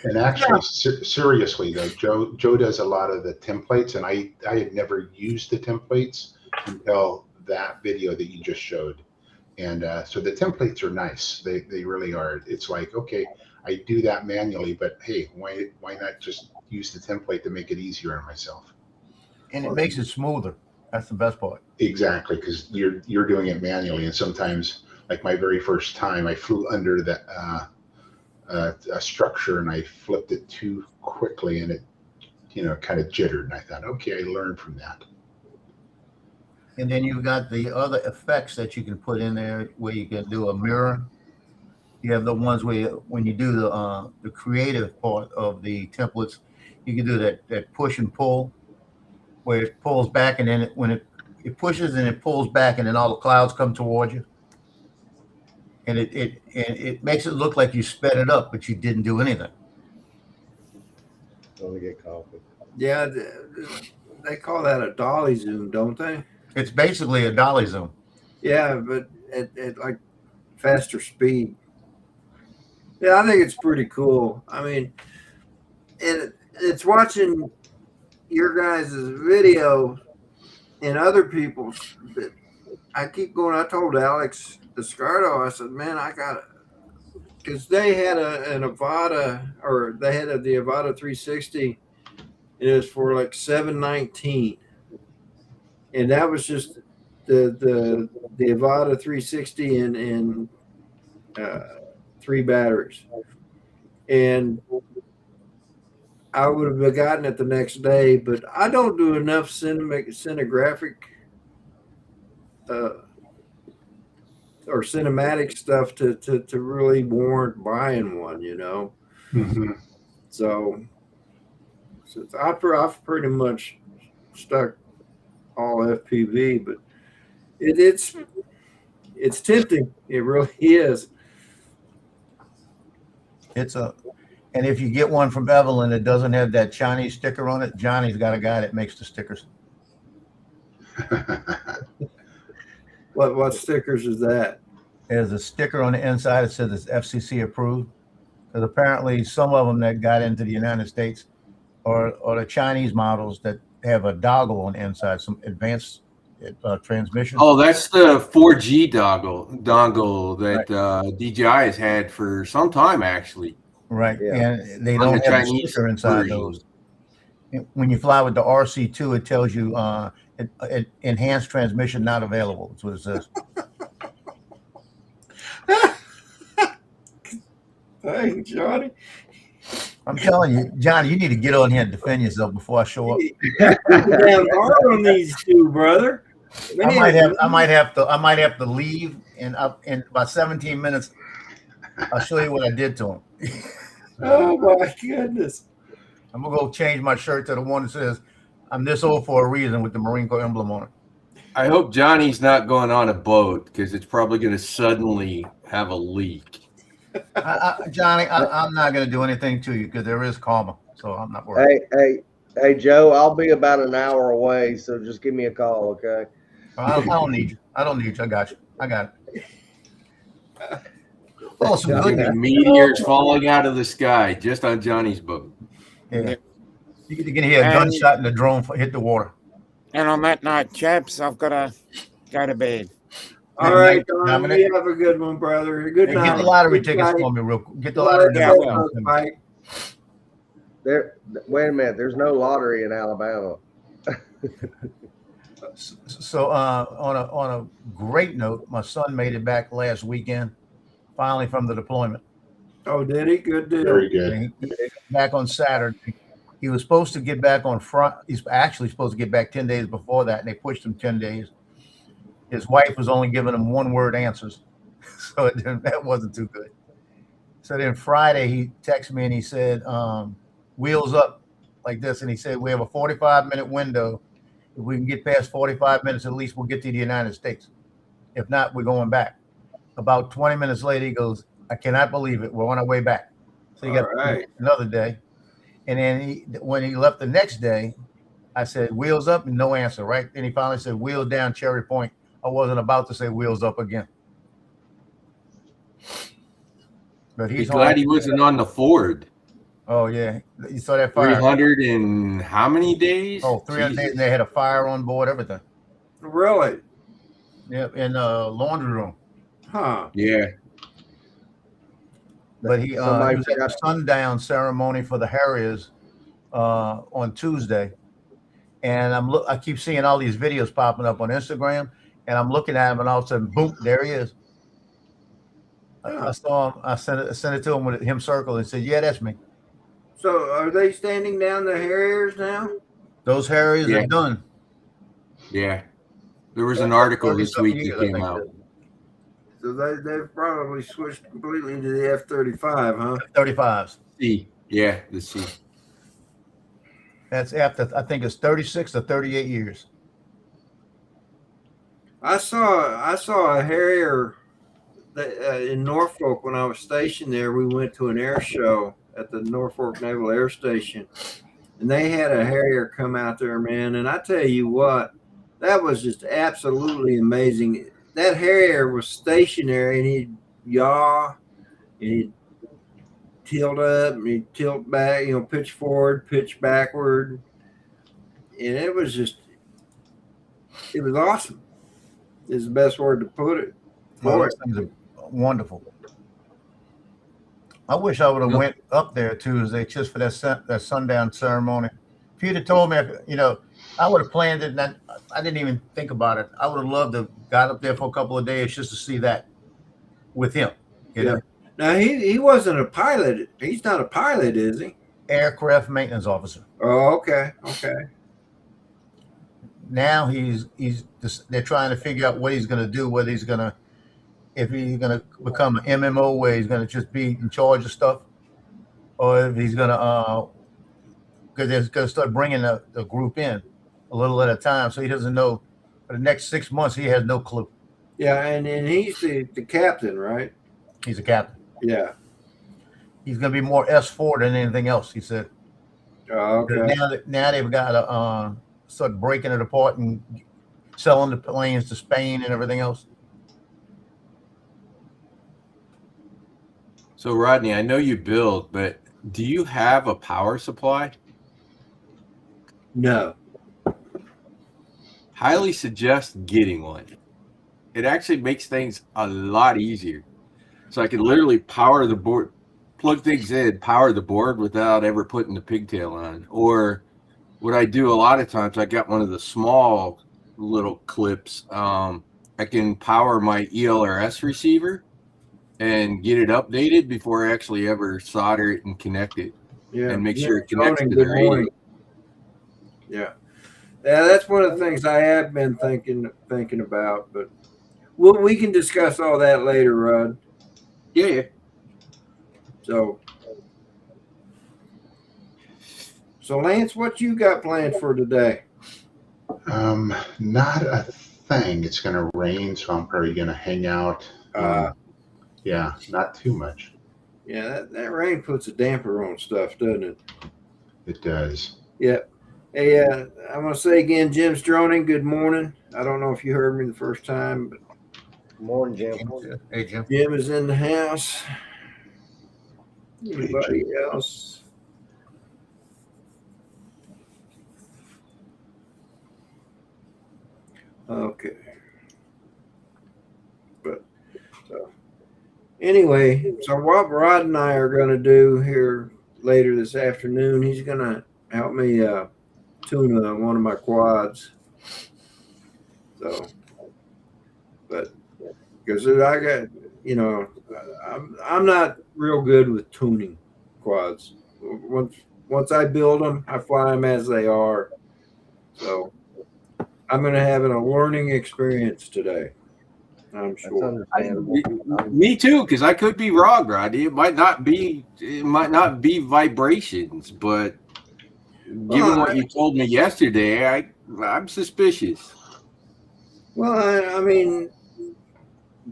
And actually, seriously though, Joe does a lot of the templates, and I had never used the templates until that video that you just showed. And so the templates are nice. They really are. It's like, okay, I do that manually, but hey, why not just use the template to make it easier on myself? And it makes it smoother. That's the best part. Exactly, because you're doing it manually, and sometimes, like my very first time, I flew under the a structure and I flipped it too quickly, and it, kind of jittered. And I thought, okay, I learned from that. And then you've got the other effects that you can put in there, where you can do a mirror. You have the ones where when you do the creative part of the templates, you can do that push and pull, where it pulls back, and then when it pushes and it pulls back, and then all the clouds come towards you. And it makes it look like you sped it up, but you didn't do anything. Let me get coffee. Yeah, they call that a dolly zoom, don't they? It's basically a dolly zoom. Yeah, but at like faster speed. Yeah, I think it's pretty cool. I mean, and it's watching your guys' video and other people's. I keep going. I told Alex Descardo, I said, man, I got it. Because they had an Avata, or they had the Avata 360. It was for like $719. And that was just the Avata 360 and 3 batteries. And I would have gotten it the next day, but I don't do enough cinegraphic or cinematic stuff to really warrant buying one, Mm-hmm. So I've pretty much stuck all FPV, but it's tempting. It really is. And if you get one from Evelyn that doesn't have that Chinese sticker on it, Johnny's got a guy that makes the stickers. What stickers is that? There's a sticker on the inside that says it's FCC approved. Because apparently some of them that got into the United States are the Chinese models that have a dongle on the inside, some advanced transmission. Oh, that's the 4G dongle that DJI has had for some time, actually. Right, Yeah. and they On don't the have a Chinese sticker inside version. those. When you fly with the RC2, it tells you enhanced transmission not available. That's what it says. Hey, Johnny. I'm telling you, Johnny, you need to get on here and defend yourself before I show up. Damn hard on these two, brother. I might have to leave in about 17 minutes. I'll show you what I did to him. Oh my goodness. I'm gonna go change my shirt to the one that says I'm this old for a reason with the Marine Corps emblem on it. I hope Johnny's not going on a boat because it's probably going to suddenly have a leak. Johnny, I'm not gonna do anything to you because there is karma, so I'm not worried. Hey, Joe, I'll be about an hour away, so just give me a call, okay? I don't need you. I got you. I got it. Oh, some good The meteors falling out of the sky just on Johnny's boat. Yeah. You can hear a gunshot and the drone hit the water. And on that night, chaps, I've got to go to bed. All right, Don, you have a good one, brother. Good night. Get the lottery tickets for me real quick. Get the lottery tickets for me. Wait a minute. There's no lottery in Alabama. So on a great note, my son made it back last weekend, finally from the deployment. Oh, did he? Good deal. Very good. He back on Saturday. He was supposed to get back on Friday. He's actually supposed to get back 10 days before that, and they pushed him 10 days. His wife was only giving him one-word answers, so that wasn't too good. So then Friday, he texted me and he said, wheels up like this. And he said, we have a 45-minute window. If we can get past 45 minutes, at least we'll get to the United States. If not, we're going back. About 20 minutes later, he goes, I cannot believe it. We're on our way back. So he got another day. And then when he left the next day, I said, wheels up, and no answer, right? And he finally said, wheels down, Cherry Point. I wasn't about to say wheels up again. But he's glad he wasn't on the Ford. Oh, yeah. You saw that fire. 300 in how many days? Oh, 300 days, and they had a fire on board, everything. Really? Yeah, in the laundry room. Huh. Yeah. But he was at the sundown ceremony for the Harriers on Tuesday. And I keep seeing all these videos popping up on Instagram, and I'm looking at him, and all of a sudden, boom, there he is. I saw him. I sent it to him with him circled and said, yeah, that's me. So are they standing down the Harriers now? Those Harriers are done. Yeah. There was an article this week that came out. So they've probably switched completely to the F-35, huh? F-35s. C. Yeah, the C. That's after, I think it's 36 or 38 years. I saw a Harrier in Norfolk when I was stationed there. We went to an air show at the Norfolk Naval Air Station, and they had a Harrier come out there, man. And I tell you what, that was just absolutely amazing. That Harrier was stationary, and he'd yaw, and he'd tilt up, and he'd tilt back, pitch forward, pitch backward. And it was awesome. Is the best word to put it. Those things are wonderful. I wish I would have went up there Tuesday just for that sundown ceremony. If you'd have told me, I would have planned it, and I didn't even think about it. I would have loved to have got up there for a couple of days just to see that with him. You know? Now he wasn't a pilot. He's not a pilot, is he? Aircraft maintenance officer. Oh, okay. Now they're trying to figure out what he's going to do, if he's going to become an MMO where he's going to just be in charge of stuff, or if he's gonna because they're gonna start bringing the group in a little at a time, so he doesn't know. For the next 6 months, he has no clue. Yeah, and he's the captain, right? He's a captain. Yeah. He's gonna be more S4 than anything else. He said. Okay. Now they've got to start breaking it apart and selling the planes to Spain and everything else. So Rodney, I know you build, but do you have a power supply? No. Highly suggest getting one. It actually makes things a lot easier. So I can literally power the board, plug things in, power the board without ever putting the pigtail on. Or what I do a lot of times, I got one of the small little clips. I can power my ELRS receiver and get it updated before I actually ever solder it and connect it. Yeah. And make sure it connects to the Good radio. morning. Yeah. Yeah, that's one of the things I have been thinking about, but we can discuss all that later, Rod. Yeah. So Lance, what you got planned for today? Not a thing. It's going to rain, so I'm probably going to hang out. Yeah, not too much. Yeah, that rain puts a damper on stuff, doesn't it? It does. Yep. Hey, I'm going to say again, Jim's droning. Good morning. I don't know if you heard me the first time, but Good morning, Jim. Hey, Jim. Jim is in the house. Anybody else? Okay. But so anyway, so what Rod and I are going to do here later this afternoon, he's going to help me tune one of my quads. So, but because I got, I'm not real good with tuning quads. Once I build them, I fly them as they are. So I'm going to have a learning experience today. I'm sure. Me too, because I could be wrong, Rodney. It might not be vibrations, but given what you told me yesterday, I'm suspicious. Well, I mean,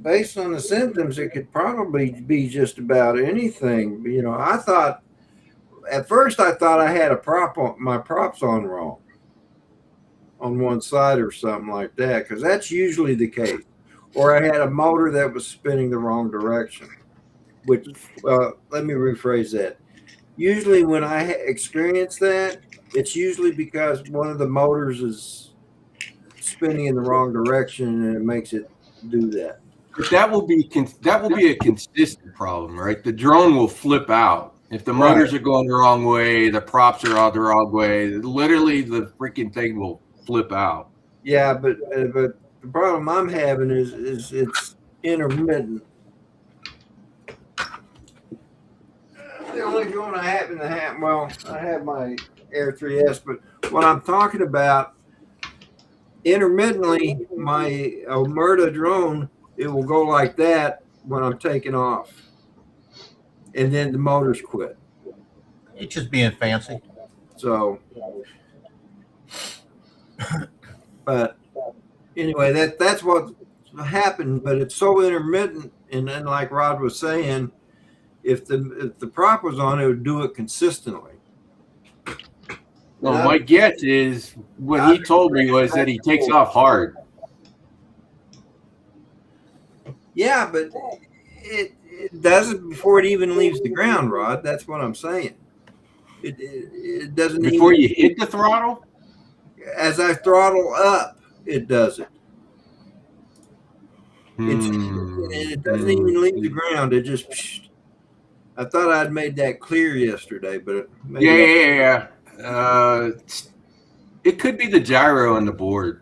based on the symptoms, it could probably be just about anything. I thought at first I had my props on wrong on one side or something like that, because that's usually the case. Or I had a motor that was spinning the wrong direction. Which, let me rephrase that. Usually, when I experience that, it's usually because one of the motors is spinning in the wrong direction, and it makes it do that. But that will be a consistent problem, right? The drone will flip out if the motors are going the wrong way, the props are all the wrong way. Literally, the freaking thing will flip out. Yeah, but the problem I'm having is it's intermittent. The only drone I happen to have, I have my Air 3S, but what I'm talking about, intermittently, my Omerta drone, it will go like that when I'm taking off, and then the motors quit. It's just being fancy. So, but anyway, that's what happened. But it's so intermittent, and then like Rod was saying, if the prop was on, it would do it consistently. Well, my guess is what he told me was that he takes off hard. Yeah, but it does it before it even leaves the ground, Rod. That's what I'm saying. It doesn't before you hit the throttle. As I throttle up, it does it. It doesn't even leave the ground. It just. I thought I'd made that clear yesterday, but yeah. It could be the gyro on the board,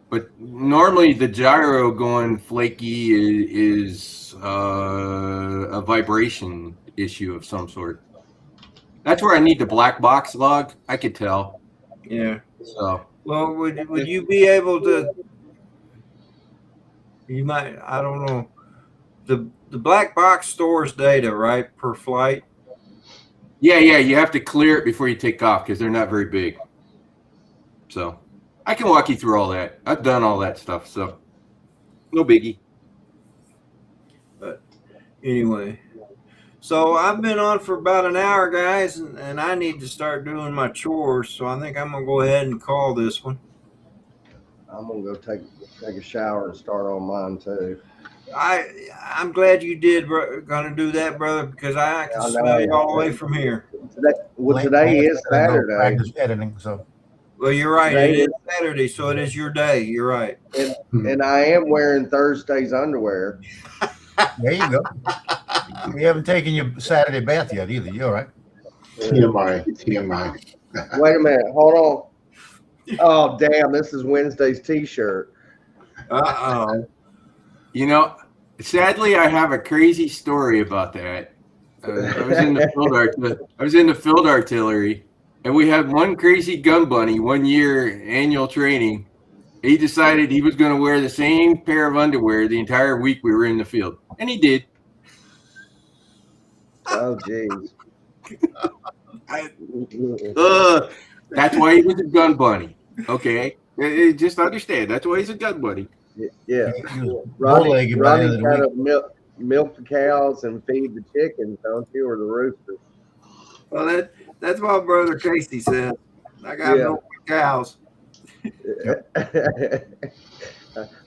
but normally the gyro going flaky is a vibration issue of some sort. That's where I need the black box log. I could tell. Yeah. So. Well, would you be able to? You might. I don't know. The black box stores data, right, per flight. Yeah, you have to clear it before you take off because they're not very big. So I can walk you through all that. I've done all that stuff, so no biggie. But anyway, so I've been on for about an hour, guys, and I need to start doing my chores. So I think I'm gonna go ahead and call this one. I'm gonna go take a shower and start on mine too. I'm glad you did gonna do that, brother, because I can smell you all the way from here. Today is Saturday. Practice editing, so. Well, you're right. It is Saturday, so it is your day. You're right. And I am wearing Thursday's underwear. There you go. We haven't taken your Saturday bath yet either. You're right. TMI. Wait a minute. Hold on. Oh, damn. This is Wednesday's t-shirt. Uh-oh. You know, sadly, I have a crazy story about that. I was in the field artillery, and we had one crazy gun bunny 1 year annual training. He decided he was going to wear the same pair of underwear the entire week we were in the field, and he did. Oh, jeez. That's why he was a gun bunny. Okay, just understand. That's why he's a gun bunny. Yeah. Rodney got to milk the cows and feed the chickens, don't you, or the roosters? Well, that's what Brother Casey said. I got milk the cows.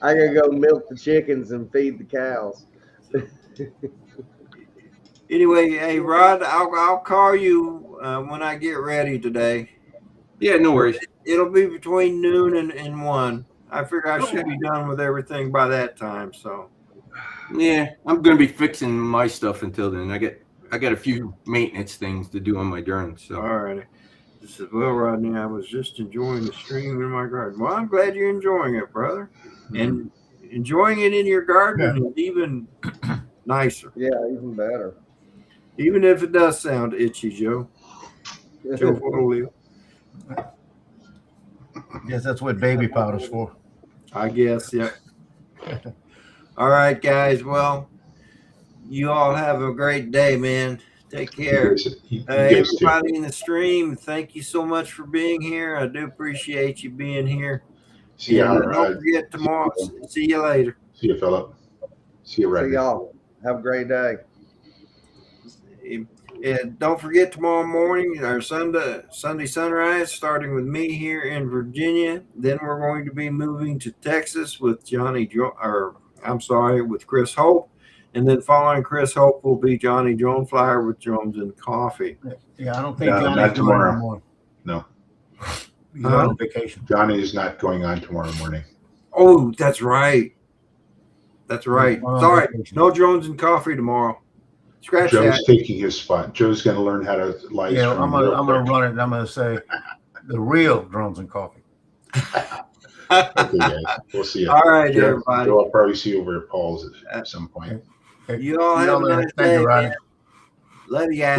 I gotta go milk the chickens and feed the cows. Anyway, hey Rod, I'll call you when I get ready today. Yeah, no worries. It'll be between noon and 1. I figure I should be done with everything by that time. So, yeah, I'm gonna be fixing my stuff until then. I got a few maintenance things to do on my drone. So, all right. This is well, Rodney. I was just enjoying the stream in my garden. Well, I'm glad you're enjoying it, brother, and enjoying it in your garden is even nicer. Yeah, even better. Even if it does sound itchy, Joe. Joe Foley. Yes, that's what baby powder's for. I guess, yeah. All right, guys. Well, you all have a great day, man. Take care. Everybody in the stream, thank you so much for being here. I do appreciate you being here. See you. Don't forget tomorrow. See you later. See you, Philip. See you, Rodney. See y'all. Have a great day. And don't forget tomorrow morning or Sunday sunrise, starting with me here in Virginia. Then we're going to be moving to Texas with with Chris Hope. And then following Chris Hope will be Johnny Droneflyer with Jones and Coffee. Yeah, I don't think Johnny's tomorrow. Anymore. No. He's on vacation. Johnny is not going on tomorrow morning. Oh, that's right. That's right. Sorry, no Jones and Coffee tomorrow. Scratch Joe's that. taking his spot. Joe's going to learn how to live. Yeah, I'm gonna run it. And I'm gonna say the real Drones and Coffee. Okay, guys. We'll see you. All right, Joe, everybody. Joe, I'll probably see you over at Paul's at some point. You all have a nice day. Love you guys.